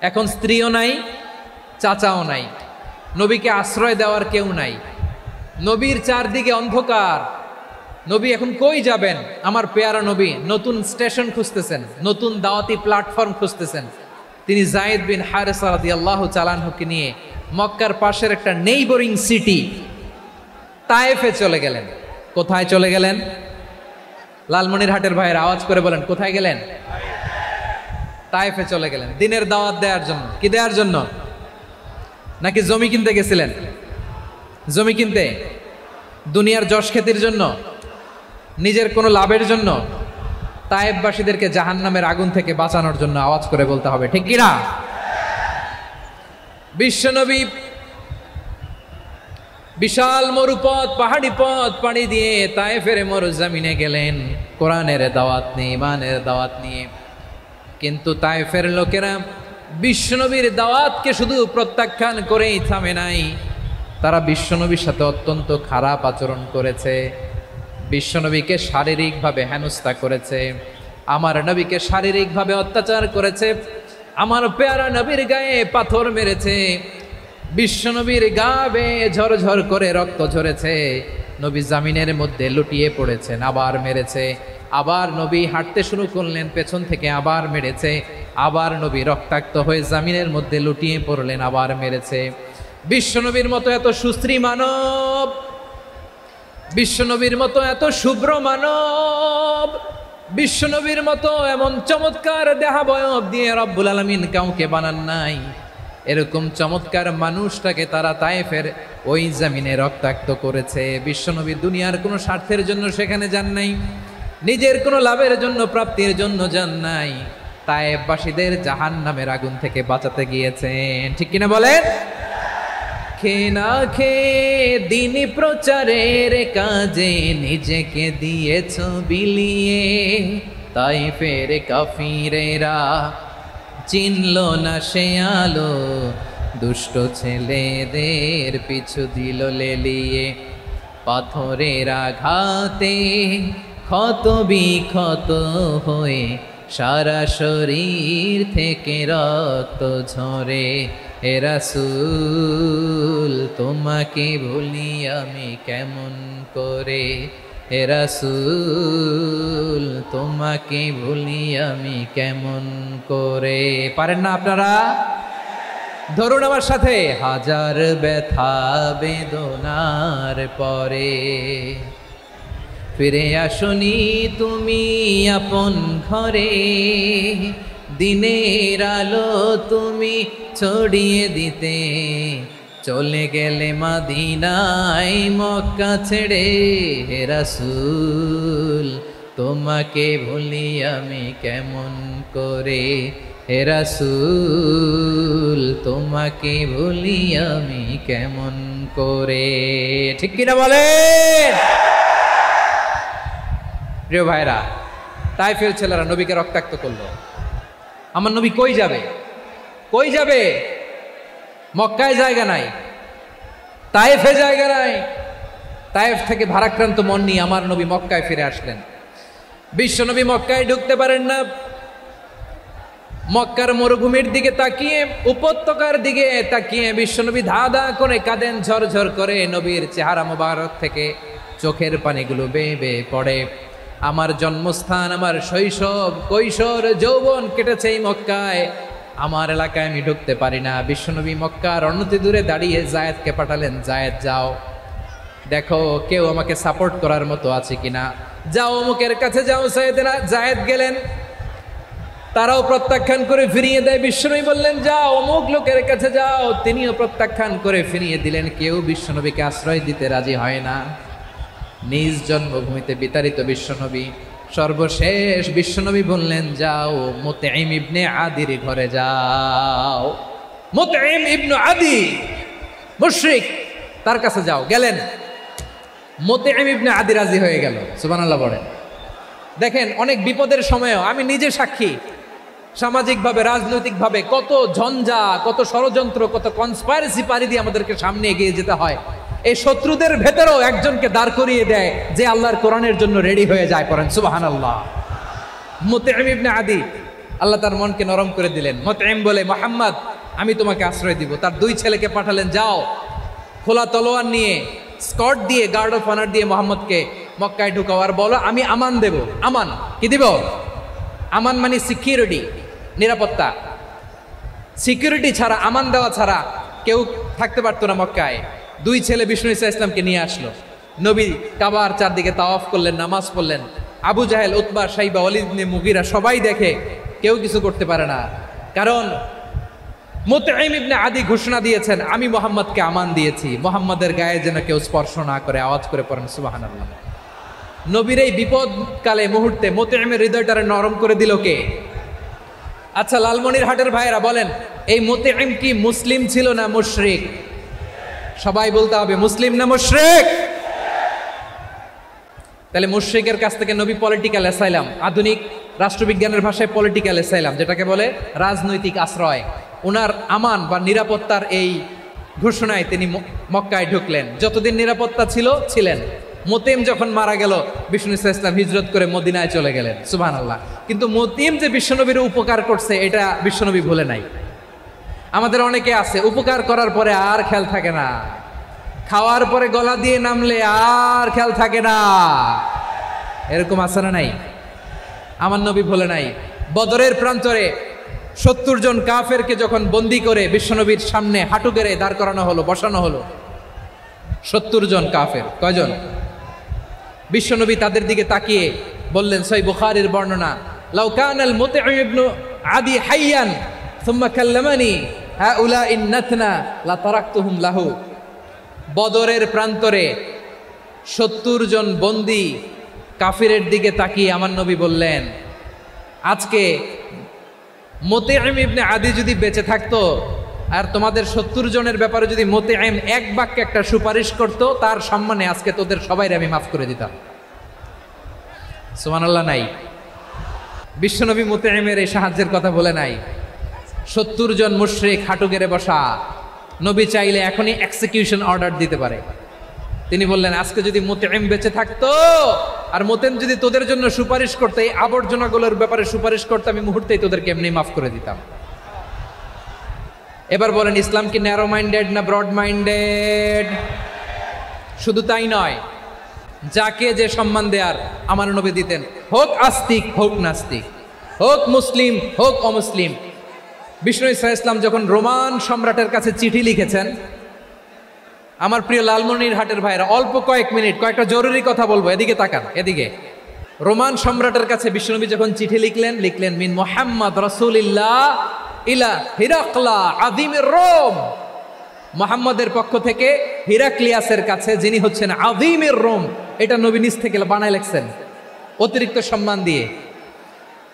এখন স্ত্রীও নাই, চাচাও নাই, নবীকে আশ্রয় দেওয়ার কেউ নাই। নবীর চারদিকে অন্ধকার, নবী এখন কই যাবেন? আমার পেয়ারা নবী নতুন স্টেশন খুঁজতেছেন, নতুন দাওয়াতি প্ল্যাটফর্ম খুঁজতেছেন। তিনি যায়েদ বিন হারেসা রাদিয়াল্লাহু তাআলা আনহুকে নিয়ে মক্কার পাশের একটা নেইবরিং সিটি তায়েফে চলে গেলেন। কোথায় চলে গেলেন? লালমনিরহাটের ভাইয়ের আওয়াজ করে বলেন, কোথায় গেলেন? তায়েফে চলে গেলেন দিনের দাওয়াত দেওয়ার জন্য। কি দেওয়ার জন্য? নাকি জমি কিনতে গেছিলেন? জমি কিনতে, দুনিয়ার যশ খ্যাতির জন্য, নিজের কোনো লাভের জন্য? তায়েফবাসীদেরকে জাহান্নামের আগুন থেকে বাঁচানোর জন্য। আওয়াজ করে বলতে হবে, ঠিক কিনা? বিশ্বনবী বিশাল মরুপথ, পাহাড়ি পথ পাড়ি দিয়ে তায়েফের মরুজমিনে গেলেন কোরআনের দাওয়াত নিয়ে, ইমানের দাওয়াত নিয়ে। কিন্তু তায়েফের লোকেরা বিশ্বনবীর দাওয়াতকে শুধু প্রত্যাখ্যান করেই থামে নাই, তারা বিশ্বনবীর সাথে অত্যন্ত খারাপ আচরণ করেছে। বিশ্বনবীকে শারীরিকভাবে হেনস্থা করেছে, আমার নবীকে শারীরিকভাবে অত্যাচার করেছে, আমার পেয়ারা নবীর গায়ে পাথর মেরেছে, বিশ্বনবীর গা বেয়ে ঝরঝর করে রক্ত ঝরেছে, নবী জামিনের মধ্যে লুটিয়ে পড়েছেন, আবার মেরেছে, আবার নবী হাঁটতে শুরু করলেন, পেছন থেকে আবার মেরেছে, আবার নবী রক্তাক্ত হয়ে জামিনের মধ্যে লুটিয়ে পড়লেন, আবার মেরেছে। বিশ্বনবীর মতো এত সুশ্রী মানব, বিশ্বনবীর মতো এত শুভ্র মানব, বিশ্বনবীর মতো এমন চমৎকার দেহাবয়ব দিয়ে রব্বুল আলামিন কাউকে বানান নাই। এরকম চমৎকার মানুষটাকে তারা তায়েফের ওই জমিনে রক্তাক্ত করেছে। বিশ্বনবী দুনিয়ার কোনো স্বার্থের জন্য সেখানে যান নাই, নিজের কোনো লাভের জন্য, প্রাপ্তির জন্য যান নাই, তায়েফবাসীদের জাহান্নামের আগুন থেকে বাঁচাতে গিয়েছেন। ঠিক কিনা বলেন? খেয়ে না খেয়ে দিন প্রচারের কাজে নিজেকে দিয়েছ বিলিয়ে, তায়েফের কাফিরেরা চিনল না সে আলো, দুষ্ট ছেলেদের পিছু দিল লেলিয়ে, পাথরের আঘাতে ক্ষত বিক্ষত হয়ে সারা শরীর থেকে রক্ত ঝরে। হে রাসূল তোমাকে ভুলি আমি কেমন করে, হে রাসূল তোমাকে ভুলি আমি কেমন করে। পারেন না আপনারা? ধরুন আমার সাথে, হাজার ব্যথা বেদনার পরে ফিরে আসনি তুমি আপন ঘরে, দিনের আলো তুমি ছড়িয়ে দিতে চলে গেলে মদিনায় মক্কা ছেড়ে। হে রাসূল তোমাকে ভুলি আমি কেমন করে, হে রাসূল তোমাকে ভুলি আমি কেমন করে। ঠিক কিনা বলেন? প্রিয় ভাইরা, তায়েফের ছেলেরা নবীকে রক্তাক্ত করলো। আমার নবী কই যাবে? কই যাবে? মক্কায় জায়গা নাই, তায়েফে জায়গা নাই। তায়েফ থেকে ভারাক্রান্ত মন নিয়ে আমার নবী মক্কায় ফিরে আসলেন। বিশ্বনবী মক্কায় ঢুকতে পারেন না। মক্কার মরুভূমির দিকে তাকিয়ে, উপত্যকার দিকে তাকিয়ে বিশ্বনবী ধা ধা করে কাঁদেন, ঝরঝর করে নবীর চেহারা মোবারক থেকে চোখের পানিগুলো বেয়ে বেয়ে পড়ে। আমার জন্মস্থান, আমার শৈশব, কৈশোর, যৌবন কেটেছে এই মক্কায়, আমার এলাকায় আমি ঢুকতে পারি না। বিশ্বনবী মক্কার অনতি দূরে দাঁড়িয়ে জায়েদকে পাঠালেন, জায়েদ যাও দেখো কেউ আমাকে সাপোর্ট করার মতো আছে কিনা, যাও অমুকের কাছে যাও। জায়েদ গেলেন, তারাও প্রত্যাখ্যান করে ফিরিয়ে দেয়। বিশ্বনবী বললেন যাও অমুক লোকের কাছে যাও, তিনিও প্রত্যাখ্যান করে ফিরিয়ে দিলেন। কেউ বিশ্বনবীকে আশ্রয় দিতে রাজি হয় না। নিজ জন্মভূমিতে বিতাড়িত বিশ্বনবী, সর্বশেষ বিশ্বনবী বললেন যাও মুতঈম ইবনে আদির ঘরে যাও। মুতঈম ইবনে আদি মুশরিক, তার কাছে যাও। গেলেন, মুতঈম ইবনে আদি রাজি হয়ে গেল। সুবহানাল্লাহ বলেন। দেখেন, অনেক বিপদের সময়ও আমি নিজে সাক্ষী, সামাজিকভাবে, রাজনৈতিকভাবে কত ঝঞ্ঝা, কত ষড়যন্ত্র, কত কনস্পাইরেসি পাড়ি দিয়ে আমাদেরকে সামনে এগিয়ে যেতে হয়। এই শত্রুদের ভেতরেও একজনকে দাঁড় করিয়ে দেয় যে আল্লাহর কোরআনের জন্য রেডি হয়ে যায়। পড়েন সুবহানাল্লাহ। মুতঈম ইবনে আদি, আল্লাহ তার মনকে নরম করে দিলেন। মুতঈম বলে, মুহাম্মদ আমি তোমাকে আশ্রয় দিব। তার দুই ছেলেকে পাঠালেন, যাও খোলা তলোয়ার নিয়ে, স্কট দিয়ে, গার্ড অফ অনার দিয়ে মুহাম্মদকে মক্কায় ঢুকাও, আর বলো আমি আমান দেব। আমান কি দিব? আমান মানে সিকিউরিটি, নিরাপত্তা। সিকিউরিটি ছাড়া, আমান দেওয়া ছাড়া কেউ থাকতে পারতো না মক্কায়। দুই ছেলে বিষ্ণু ঈসা ইসলামকে নিয়ে আসলো। নবী কাবার চারদিকে তাওয়াফ করলেন, নামাজ পড়লেন। আবু জাহেল, উতবা, সাইবা, ওয়ালিদ ইবনে মুগীরা সবাই দেখে, কেউ কিছু করতে পারে না। কারণ মুতঈম ইবনে আদি ঘোষণা দিয়েছেন, আমি মুহাম্মদকে আমান দিয়েছি, মুহাম্মাদের গায়ে যেন কেউ স্পর্শ না করে। আওয়াজ করে পড়েন সুবহানাল্লাহ। নবীর এই বিপদকালে মুহূর্তে মুতঈমের হৃদয়টারে নরম করে দিল কে? আচ্ছা, লালমনিরহাটের ভাইয়েরা বলেন, এই মুতঈম কি মুসলিম ছিল না মুশরিক? সবাই বলতে হবে, মুসলিম না মুশরিক? তাহলে মুশরিকের কাছ থেকে নবী পলিটিক্যাল অ্যাসাইলাম, আধুনিক রাষ্ট্রবিজ্ঞানের ভাষায় পলিটিক্যাল অ্যাসাইলাম, যেটাকে বলে রাজনৈতিক আশ্রয়, ওনার আমান বা নিরাপত্তার এই ঘোষণায় তিনি মক্কায় ঢুকলেন। যতদিন নিরাপত্তা ছিলেন। মুতঈম যখন মারা গেল, বিষ্ণু ঈসা ইসলাম হিজরত করে মদিনায় চলে গেলেন। সুবহানাল্লাহ। কিন্তু মুতঈম যে বিশ্বনবীর উপকার করছে, এটা বিশ্বনবী ভুলে নাই। আমাদের অনেকে আছে, উপকার করার পরে আর খেয়াল থাকে না, খাওয়ার পরে গলা দিয়ে নামলে আর খেয়াল থাকে না। এরকম আছে না নাই? আমার নবী ভুলে নাই। বদরের প্রান্তরে 70 জন কাফেরকে যখন বন্দী করে বিশ্বনবীর সামনে হাঁটু গেড়ে দাঁড় করানো হলো, বসানো হলো, 70 জন কাফের। কয়জন? বিশ্বনবী তাদের দিকে তাকিয়ে বললেন, সহিহ বুখারীর বর্ণনা, লাউ কানাল মুতঈম ইবনে আদি হাইয়ান সুম্মা কাল্লামানি হাউলাইন নাতনা লা তারাকতুহুম লাহু। বদরের প্রান্তরে 70 জন বন্দী কাফিরের দিকে তাকিয়ে আমার নবী বললেন, আজকে মুতঈম ইবনে আদি যদি বেঁচে থাকতো আর তোমাদের 70 জনের ব্যাপারে যদি মুতঈম এক বাক্যে একটা সুপারিশ করত, তার সম্মানে আজকে তোদের সবাইরে আমি মাফ করে দিতাম। সুবহানাল্লাহ। নাই? বিশ্বনবী মুতঈমের এই সাহায্যের কথা বলে নাই। 70 জন মুশরিক হাঁটু গেড়ে বসা, নবী চাইলে এখনই এক্সিকিউশন অর্ডার দিতে পারে। তিনি বললেন, আজকে যদি মুতঈম বেঁচে থাকতো আর মুতঈম যদি তোদের জন্য সুপারিশ করতে, এই আবর্জনাগুলোর ব্যাপারে সুপারিশ করতে, আমি মুহূর্তেই তোদেরকে এমনি মাফ করে দিতাম। এবার বলেন, ইসলাম কি ন্যারো মাইন্ডেড না ব্রড মাইন্ডেড? শুধু তাই নয়, যাকে যে সম্মান দেয়ার আমার নবী দিতেন, হোক আস্তিক হোক নাস্তিক, হোক মুসলিম হোক অমুসলিম। বিষ্ণু ঈসা ইসলাম যখন রোমান সম্রাটের কাছে চিঠি লিখেছেন, আমার প্রিয় লালমনিরহাটের ভাইরা, অল্প কয়েক মিনিট কয়েকটা জরুরি কথা বলবো, এদিকে তাকান, এদিকে। রোমান সম্রাটের কাছে বিশ্বনবী যখন চিঠি লিখলেন মিন মুহাম্মদ রাসূলিল্লাহ ইলা হিরাকলা আযীমির রোম, মুহাম্মদের পক্ষ থেকে হিরাক্লিয়াসের কাছে, যিনি হচ্ছেন আযীমির রোম। এটা নবী নিজ থেকে বানায় লিখছেন, অতিরিক্ত সম্মান দিয়ে।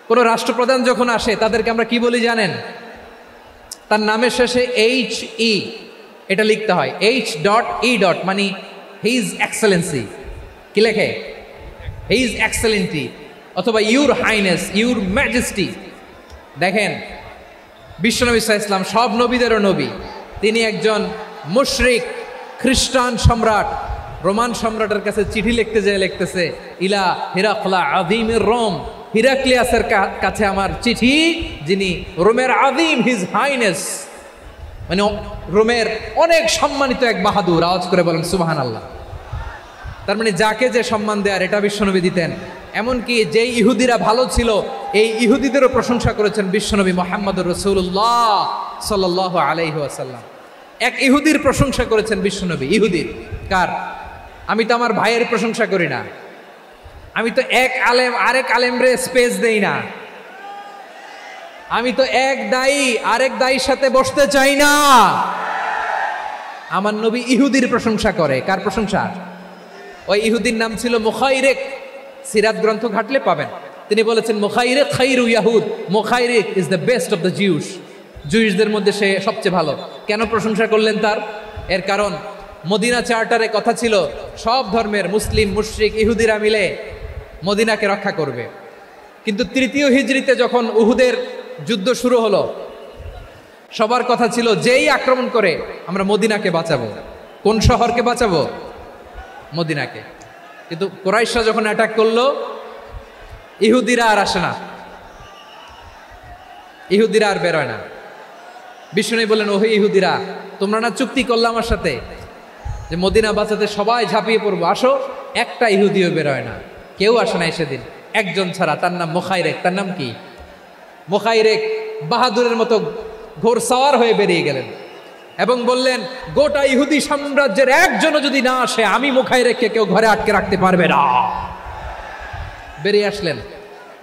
কোন রাষ্ট্রপ্রধান যখন আসে, তাদেরকে আমরা কি বলি জানেন? তার নামের শেষে HE এটা লিখতে হয়, H.E. মানে হিজ এক্সেলেন্সি। কি লেখে? হিজ এক্সেলেন্টি, অথবা ইউর হাইনেস, ইউর ম্যাজেস্টি। দেখেন, বিশ্বনবী সাল্লাল্লাহু আলাইহি ওয়াসাল্লাম সব নবীদেরও নবী। তিনি একজন মুশরিক খ্রিস্টান সম্রাট, রোমান সম্রাটের কাছে চিঠি লিখতে যেয়ে লিখতেছে, ইলা হিরাকলা আযীমির রোম, হিরাক্লিয়াসের কাছে আমার চিঠি, যিনি রোমের আযীম, হিজ হাইনেস, মানে রোমের অনেক সম্মানিত এক বাহাদুর। আওয়াজ করে বলেন সুবহানাল্লাহ। তার মানে যাকে যে সম্মান দেয়ার, এটা বিশ্বনবী দিতেন। এমনকি যেই ইহুদিরা ভালো ছিল, এই ইহুদিদেরও প্রশংসা করেছেন বিশ্বনবী মুহাম্মদুর রাসূলুল্লাহ সাল্লাল্লাহু আলাইহি ওয়াসাল্লাম। এক ইহুদির প্রশংসা করেছেন বিশ্বনবী। ইহুদির কার? আমি তো আমার ভাইয়ের প্রশংসা করি না, আমি তো এক আলেম আরেক আলেমরে স্পেস দেই না, আমি তো এক দায়ী আরেক দায়ীর সাথে বসতে চাই না। আমার নবী ইহুদির প্রশংসা করে। কার প্রশংসা? ওই ইহুদির নাম ছিল মুখাইরেক। সিরাত গ্রন্থ ঘাটলে পাবেন। তিনি বলেছেন, মুখাইরেক খাইরু ইয়াহুদ, Mukhayriq is the best of the Jews. জুইসদের মধ্যে সে সবচেয়ে ভালো। কেন প্রশংসা করলেন তার? এর কারণ মদিনা চার্টারে কথা ছিল, সব ধর্মের মুসলিম, মুশরিক, ইহুদিরা মিলে মদিনাকে রক্ষা করবে। কিন্তু 3য় হিজরিতে যখন উহুদের যুদ্ধ শুরু হলো, সবার কথা ছিল, যেই আক্রমণ করে আমরা মদিনাকে বাঁচাবো। কোন শহরকে বাঁচাবো? মদিনাকে। কিন্তু কুরাইশরা যখন অ্যাটাক করলো, ইহুদিরা আর আসে না, ইহুদিরা আর বেরোয় না। বিষ্ণু বললেন, ওহে ইহুদিরা, তোমরা না চুক্তি করলে আমার সাথে যে মদিনা বাঁচাতে সবাই ঝাঁপিয়ে পড়বো, আসো। একটা ইহুদিও বেরোয় না, কেউ আসে না সেদিন, একজন ছাড়া। তার নাম মুখাইরেক। তার নাম কি? মুখাইরেক বাহাদুরের মতো ঘোড়সাওয়ার হয়ে বেরিয়ে গেলেন এবং বললেন, গোটা ইহুদি সাম্রাজ্যের একজনও যদি না আসে, আমি মুখাইরেককে কেউ ঘরে আটকে রাখতে পারবে না। বেরিয়ে আসলেন,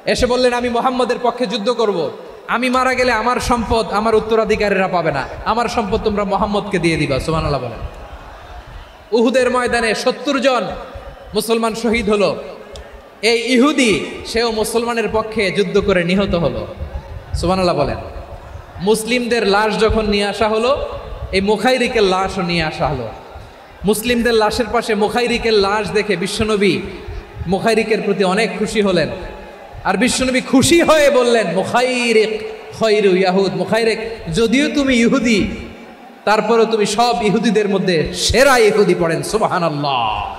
এসে বললেন, আমি মুহাম্মদের পক্ষে যুদ্ধ করব। আমি মারা গেলে আমার সম্পদ আমার উত্তরাধিকারীরা পাবে না, আমার সম্পদ তোমরা মুহাম্মদকে দিয়ে দিবা। সুবহানাল্লাহ বলেন। উহুদের ময়দানে 70 জন মুসলমান শহীদ হলো। এই ইহুদি সেও মুসলমানের পক্ষে যুদ্ধ করে নিহত হলো। সুবহানাল্লাহ বলেন। মুসলিমদের লাশ যখন নিয়ে আসা হলো, এই মুখাইরিকের লাশও নিয়ে আসা হলো। মুসলিমদের লাশের পাশে মুখাইরিকের লাশ দেখে বিশ্বনবী মুখাইরিকের প্রতি অনেক খুশি হলেন। আর বিশ্বনবী খুশি হয়ে বললেন, মুখাইরিক খৈরু ইয়াহুদ, মুখাইরিক যদিও তুমি ইহুদি, তারপরেও তুমি সব ইহুদিদের মধ্যে সেরা ইহুদি। পড়েন সুবহানাল্লাহ।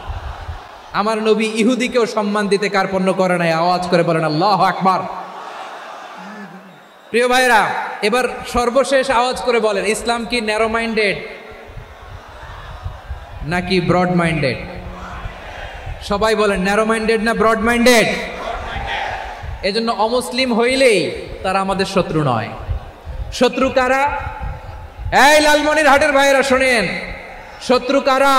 আমার নবী ইহুদিকেও সম্মান দিতে কার্পণ্য করে নাই। আওয়াজ করে বলেন আল্লাহু আকবার। প্রিয় ভাইরা, এবার সর্বশেষ আওয়াজ করে বলেন, ইসলাম কি ন্যারো মাইন্ডেড নাকি ব্রড মাইন্ডেড? সবাই বলেন, ন্যারো মাইন্ডেড না ব্রড মাইন্ডেড? এজন্য অমুসলিম হইলেই তারা আমাদের শত্রু নয়। শত্রু কারা? এই লালমনির হাটের ভাইরা শোনেন, শত্রু কারা?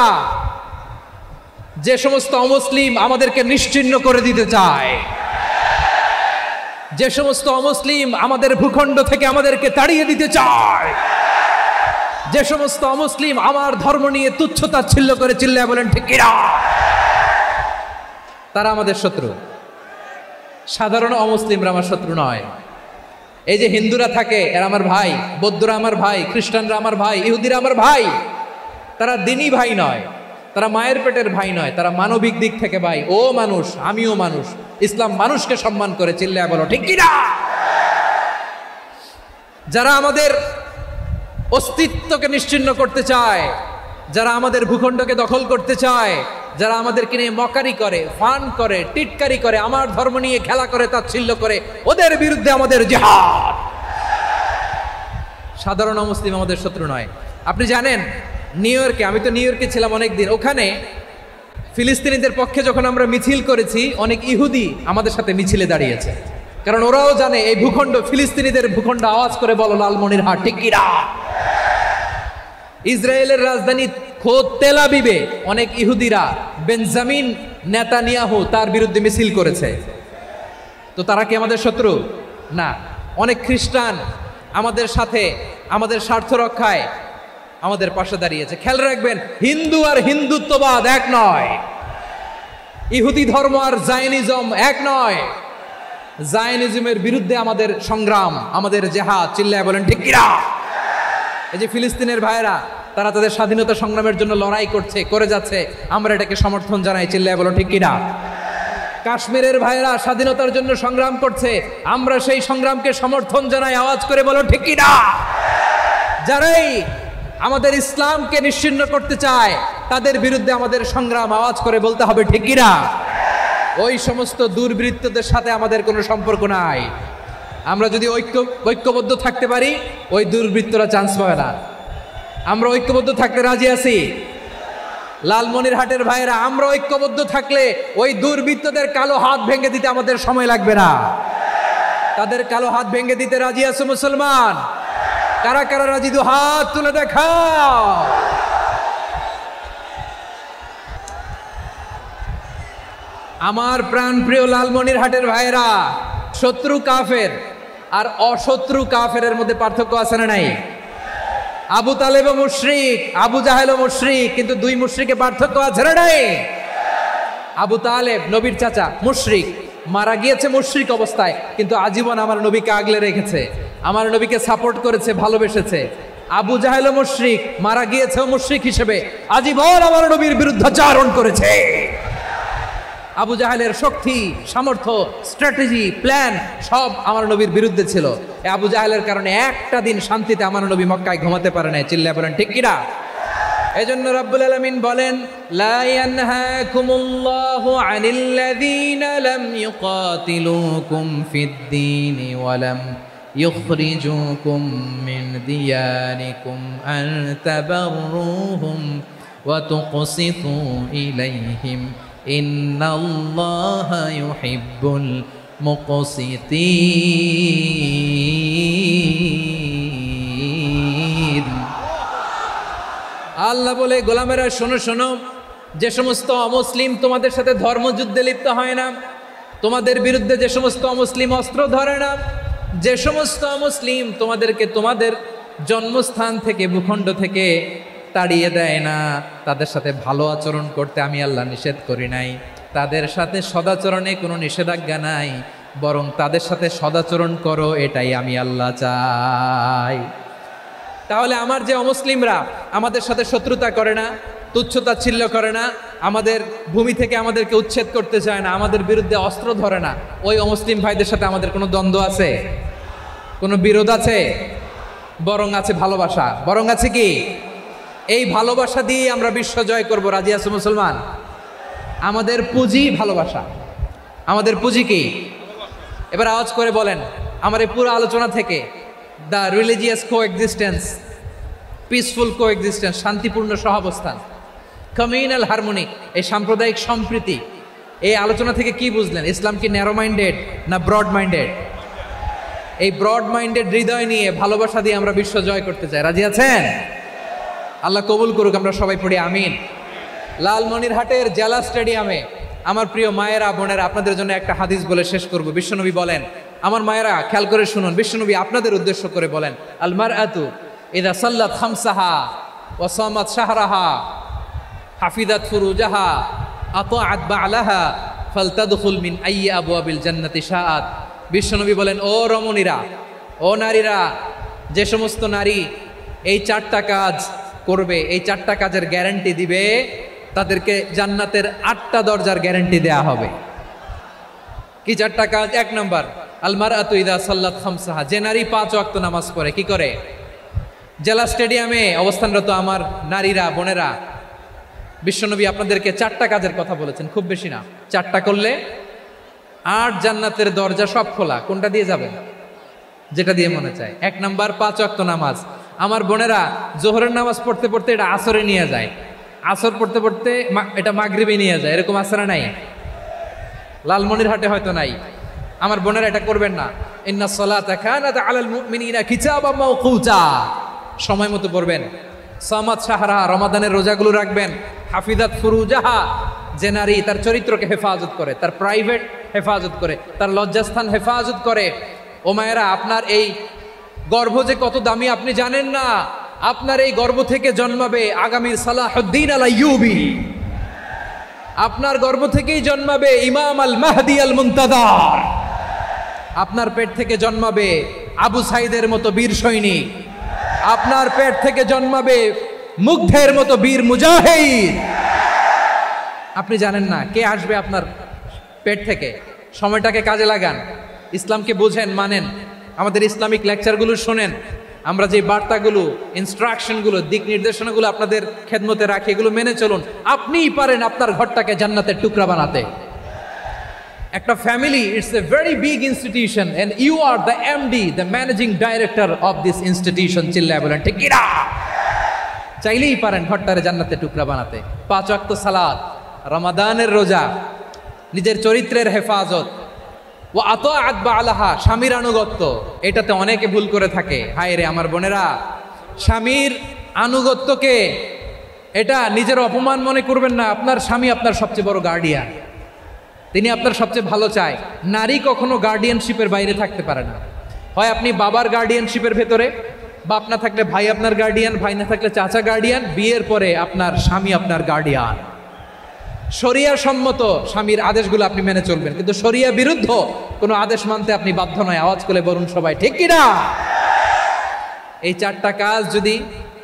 যে সমস্ত অমুসলিম আমাদেরকে নিশ্চিহ্ন করে দিতে চায়, যে সমস্ত অমুসলিম আমাদের ভূখণ্ড থেকে আমাদেরকে তাড়িয়ে দিতে চায়, যে সমস্ত অমুসলিম আমার ধর্ম নিয়ে তুচ্ছতাচ্ছিল্য করে চিল্লায় বলেন ঠিক কিনা, তারা আমাদের শত্রু। সাধারণ অমুসলিমরা আমার শত্রু নয়। এই যে হিন্দুরা থাকে, এরা আমার ভাই, বৌদ্ধরা আমার ভাই, খ্রিস্টানরা আমার ভাই, ইহুদিরা আমার ভাই। তারা দিনই ভাই নয়, তারা মায়ের পেটের ভাই নয়, তারা মানবিক দিক থেকে ভাই। ও মানুষ, আমিও মানুষ। ইসলাম মানুষকে সম্মান করে, চিল্লায় বলো ঠিক কিনা। যারা আমাদের অস্তিত্বকে নিশ্চিহ্ন করতে চায়, যারা আমাদের ভূখণ্ডকে দখল করতে চায়, যারা আমাদেরকে নিয়ে মকারি করে, ফান করে, টিটকারি করে, আমার ধর্ম নিয়ে খেলা করে, তাচ্ছিল্য করে, ওদের বিরুদ্ধে আমাদের জিহাদ। সাধারণ মুসলিম আমাদের শত্রু নয়। আপনি জানেন নিউ ইয়র্কে, আমি তো নিউ ইয়র্কে ছিলাম অনেকদিন, ওখানে ফিলিস্তিনিদের পক্ষে যখন আমরা মিছিল করেছি, অনেক ইহুদি আমাদের সাথে মিছিলে দাঁড়িয়েছে। কারণ ওরাও জানে এই ভূখণ্ড ফিলিস্তিনিদের ভূখণ্ড। আওয়াজ করে বলো লালমনিরহাট ঠিক কিনা। ইসরায়েলের রাজধানী খোদ তেল আবিবে অনেক ইহুদিরা বেঞ্জামিন নেতানিয়াহু তার বিরুদ্ধে মিছিল করেছে। তো তারা কি আমাদের শত্রু? না। অনেক খ্রিস্টান আমাদের সাথে আমাদের স্বার্থ রক্ষায় আমাদের পাশে দাঁড়িয়েছে। খেয়াল রাখবেন, হিন্দু আর হিন্দুত্ববাদ এক নয়, ইহুদি ধর্ম আর জায়নিজম এক নয়। জায়নিজমের বিরুদ্ধে আমাদের সংগ্রাম, আমাদের জেহাদ। চিল্লায় বলেন ঠিক কিনা। এই যে ফিলিস্তিনের ভাইয়েরা, তারা তাদের স্বাধীনতা সংগ্রামের জন্য লড়াই করছে, করে যাচ্ছে, আমরা এটাকে সমর্থন জানাই। চিল্লায় বলো ঠিক কিনা। কাশ্মীরের ভাইয়েরা স্বাধীনতার জন্য সংগ্রাম করছে, আমরা সেই সংগ্রামকে সমর্থন জানাই। আওয়াজ করে বলো ঠিক কিনা। যারাই আমাদের ইসলামকে নিশ্চিহ্ন করতে চায়, তাদের বিরুদ্ধে আমাদের সংগ্রাম। আওয়াজ করে বলতে হবে ঠিক কিনা। ওই সমস্ত দুর্বৃত্তদের সাথে আমাদের কোনো সম্পর্ক নাই। আমরা যদি ঐক্যবদ্ধ থাকতে পারি, ওই দুর্বৃত্তরা চান্স পাবে না। আমরা ঐক্যবদ্ধ থাকতে রাজি আছি। লালমনিরহাটের ভাইয়েরা, আমরা ঐক্যবদ্ধ থাকলে ওই দুর্বৃত্তদের কালো হাত ভেঙে দিতে আমাদের সময় লাগবে না। তাদের কালো হাত ভেঙে দিতে রাজি আছো মুসলমান? কারা কারা রাজি? দু হাত তুলে দেখাও। আমার প্রাণ প্রিয় লালমনিরহাটের ভাইয়েরা, শত্রু কাফের আর অশত্রু কাফেরের মধ্যে পার্থক্য আছে না নাই? আবু তালেবও মুশরিক, আবু জাহেলও মুশরিক, কিন্তু দুই মুশরিকে পার্থক্য আছে না নাই? আবু তালেব নবীর চাচা, মুশরিক, মারা গিয়েছে মুশরিক অবস্থায়, কিন্তু আজীবন আমার নবীকে আগলে রেখেছে, আমার নবীকে সাপোর্ট করেছে, ভালোবেসেছে। আবু জাহেলও মুশরিক, মারা গিয়েছে মুশরিক হিসেবে, আজীবন আমার নবীর বিরুদ্ধাচারণ করেছে। আবু জাহেলের শক্তি, সামর্থ্য, স্ট্র্যাটেজি, প্ল্যান সব আমার নবীর বিরুদ্ধে ছিল। এই আবু জাহেলের কারণে একটা দিন শান্তিতে আমার নবী মক্কায় ঘুমাতে পারে না। চিল্লায় বলেন ঠিক কিনা। এজন্য রব্বুল আলামিন বলেন, লা ইয়ানহাকুমুল্লাহু আনিল্লাযীনা লাম ইউকাতিলুকুম ফিদ-দীনি ওয়া লাম ইখরিজুকুম মিন দিয়ারিকুম আন তাবাররুহুম ওয়া তুকসিতু ইলাইহিম ইন্নাল্লাহা ইউহিব্বুল মুকসিতিন। আল্লাহ বলে, গোলামেরা শোনো শোনো, যে সমস্ত অমুসলিম তোমাদের সাথে ধর্মযুদ্ধে লিপ্ত হয় না, তোমাদের বিরুদ্ধে যে সমস্ত অমুসলিম অস্ত্র ধরে না, যে সমস্ত অমুসলিম তোমাদেরকে তোমাদের জন্মস্থান থেকে ভূখণ্ড থেকে তাড়িয়ে দেয় না, তাদের সাথে ভালো আচরণ করতে আমি আল্লাহ নিষেধ করি নাই। তাদের সাথে সদাচরণে কোনো নিষেধাজ্ঞা নাই, বরং তাদের সাথে সদাচরণ করো, এটাই আমি আল্লাহ চাই। তাহলে আমার যে অমুসলিমরা আমাদের সাথে শত্রুতা করে না, তুচ্ছতাচ্ছিল্য করে না, আমাদের ভূমি থেকে আমাদেরকে উচ্ছেদ করতে চায় না, আমাদের বিরুদ্ধে অস্ত্র ধরে না, ওই অমুসলিম ভাইদের সাথে আমাদের কোনো দ্বন্দ্ব আছে? কোনো বিরোধ আছে? বরং আছে ভালোবাসা। বরং আছে কি? এই ভালোবাসা দিয়ে আমরা বিশ্ব জয় করব। রাজি আছো মুসলমান? আমাদের পুঁজি ভালোবাসা। আমাদের পুঁজি কি? এবার আওয়াজ করে বলেন আমার এই পুরো আলোচনা থেকে, the religious coexistence, peaceful coexistence, শান্তিপূর্ণ সহাবস্থান, কমিউনাল হারমোনি, এই সাম্প্রদায়িক সম্প্রীতি, এই আলোচনা থেকে কি বুঝলেন? ইসলাম কি ন্যারো মাইন্ডেড না ব্রড মাইন্ডেড? এই ব্রড মাইন্ডেড হৃদয় নিয়ে, ভালোবাসা দিয়ে আমরা বিশ্ব জয় করতে চাই। রাজি আছেন? আল্লাহ কবুল করুক। আমরা সবাই পড়ি আমিন। লালমনিরহাটের জেলা স্টেডিয়ামে আমার প্রিয় মায়েরা, বোনেরা, আপনাদের জন্য একটা হাদিস বলে শেষ করব। বিশ্বনবী বলেন, আমার মায়েরা খেয়াল করে শুনুন, বিশ্বনবী আপনাদের উদ্দেশ্য করে বলেন, আল মারআতু ইযা সাল্লাত খামসাহা ওয়া সামাত শাহরাহা হাফিজাত ফুরুজাহা আতাআত বা'লাহা ফালতাদখুল মিন আইয়ি আবওয়াবিল জান্নাতি শাআত। বিশ্বনবী বলেন, ও রমণীরা, ও নারীরা, যে সমস্ত নারী এই 4টা কাজ করবে, এই 4টা কাজের গ্যারান্টি দিবে, তাদেরকে জান্নাতের 8টা দরজার গ্যারান্টি দেয়া হবে। কি 4টা কাজ? 1 নম্বর, আল মারআতু ইযা সাল্লাত খামসাহা, যে নারী 5 ওয়াক্ত নামাজ পড়ে। কি করে? জেলা স্টেডিয়ামে অবস্থানরত আমার নারীরা, বোনেরা, বিশ্বনবী আপনাদেরকে 4টা কাজের কথা বলেছেন, খুব বেশি না। 4টা করলে 8 জান্নাতের দরজা সব খোলা। কোনটা দিয়ে যাবেন? যেটা দিয়ে মনে চায়। 1 নম্বর 5 ওয়াক্ত নামাজ। আমার বোনেরা জোহরের নামাজ পড়তে পড়তে এটা আসরে নিয়ে যায়, আসর পড়তে পড়তে এটা মাগরিবে নিয়ে যায়। এরকম আসরে নাই? লালমনিরহাটে হয়তো নাই। আমার বোনেরা এটা করবেন না। ইন্নাস সালাতা কানাত আলাল মুমিনিনা কিতাবাম মাওকুতা, সময় মতো পড়বেন। সামাত শাহরা, রমাদানের রোজাগুলো রাখবেন। হাফিজাত ফুরুজাহা, যে নারী তার চরিত্রকে হেফাজত করে, তার প্রাইভেট হেফাজত করে, তার লজ্জাস্থান হেফাজত করে। ও মায়েরা, আপনার এই গর্ভ যে কত দামি আপনি জানেন না। আপনার এই গর্ভ থেকে জন্মাবে আগামীর সালাহুদ্দিন আল আইয়ুবী। আপনার গর্ভ থেকেই জন্মাবে ইমাম আল মাহদি আল মুনতাজার। আপনার পেট থেকে জন্মাবে আবু সাইদের মতো বীর সৈনিক। আপনার পেট থেকে জন্মাবে মুগ্ধের মতো বীর মুজাহিদ। আপনি জানেন না কে আসবে আপনার পেট থেকে। সময়টাকে কাজে লাগান, ইসলামকে বুঝেন, মানেন, আমাদের ইসলামিক লেকচারগুলো শোনেন। আমরা যে বার্তাগুলো, ইনস্ট্রাকশনগুলো, দিক নির্দেশনাগুলো আপনাদের খেদমতে রাখি, এগুলো মেনে চলুন। আপনিই পারেন আপনার ঘরটাকে জান্নাতের টুকরা বানাতে। একটা family, it's a very big institution and you are the MD, the managing director of this institution. চিল্লায় বলেন ঠিক কিনা? চাইলেই পারেন ঘরটারে জান্নাতের টুকরা বানাতে। 5 ওয়াক্ত সালাত, রমাদানের রোজা, নিজের চরিত্রের হেফাজত, ও আতাআত বা'লাহা, স্বামীর আনুগত্য। এটাতে অনেকে ভুল করে থাকে। হায় রে আমার বোনেরা, স্বামীর আনুগত্যকে এটা নিজের অপমান মনে করবেন না। আপনার স্বামী আপনার সবচেয়ে বড় গার্ডিয়ান, তিনি আপনার সবচেয়ে ভালো চায়। নারী কখনো গার্ডিয়ানশিপের বাইরে থাকতে পারে না। হয় আপনি বাবার গার্ডিয়ানশিপের ভেতরে, বাপ না থাকলে ভাই আপনার গার্ডিয়ান, ভাই না থাকলে চাচা গার্ডিয়ান, বিয়ের পরে আপনার স্বামী আপনার গার্ডিয়ান। শরিয়া সম্মত স্বামীর আদেশগুলো আপনি মেনে চলবেন, কিন্তু শরিয়া বিরুদ্ধ কোনো আদেশ মানতে আপনি বাধ্য নয়। আওয়াজ করে বলুন সবাই ঠিক কিনা? এই 4টা কাজ যদি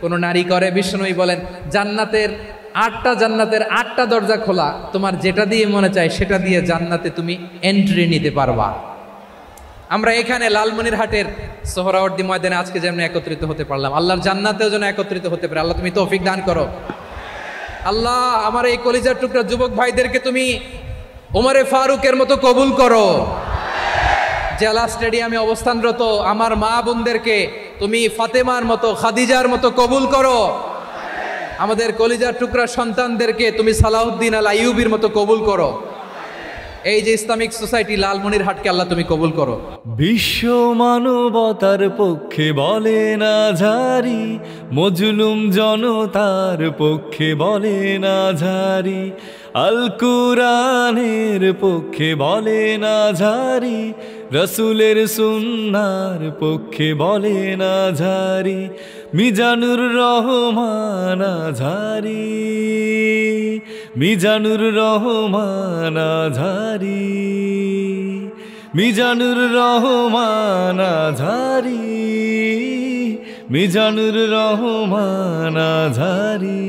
কোনো নারী করে, বিশ্বনবী বলেন জান্নাতের 8টা দরজা খোলা। তোমার যেটা দিয়ে মনে চায় সেটা দিয়ে জান্নাতে তুমি এন্ট্রি নিতে পারবা। আমরা এখানে লালমনিরহাটের সোহরাওয়ার্দী ময়দানে আজকে যেমন একত্রিত হতে পারলাম, আল্লাহর জান্নাতেও যেন একত্রিত হতে পারে। আল্লাহ তুমি তৌফিক দান করো। আল্লাহ আমার এই কলিজার টুকরা যুবক ভাইদেরকে তুমি ওমরে ফারুকের মতো কবুল করো। জেলা স্টেডিয়ামে অবস্থানরত আমার মা বোনদেরকে তুমি ফাতেমার মতো, খাদিজার মতো কবুল করো। আমাদের কলিজার টুকরা সন্তানদেরকে তুমি সালাউদ্দিন আল আইয়ুবীর মতো কবুল করো। এই যে ইসলামিক সোসাইটি লালমনিরহাটকে আল্লাহ তুমি কবুল করো। বিশ্ব মানবতার পক্ষে বলেন আজহারী, মজলুম জনতার পক্ষে বলেন আজহারী, আল কুরআনের পক্ষে বলেন আজহারী, রাসূলের সুন্নাহর পক্ষে বলেন আজহারী, মিজানুর রহমান আজহারী, মিজানুর রহমান আজহারী, মিজানুর রহমান আজহারী, মিজানুর রহমান আজহারী।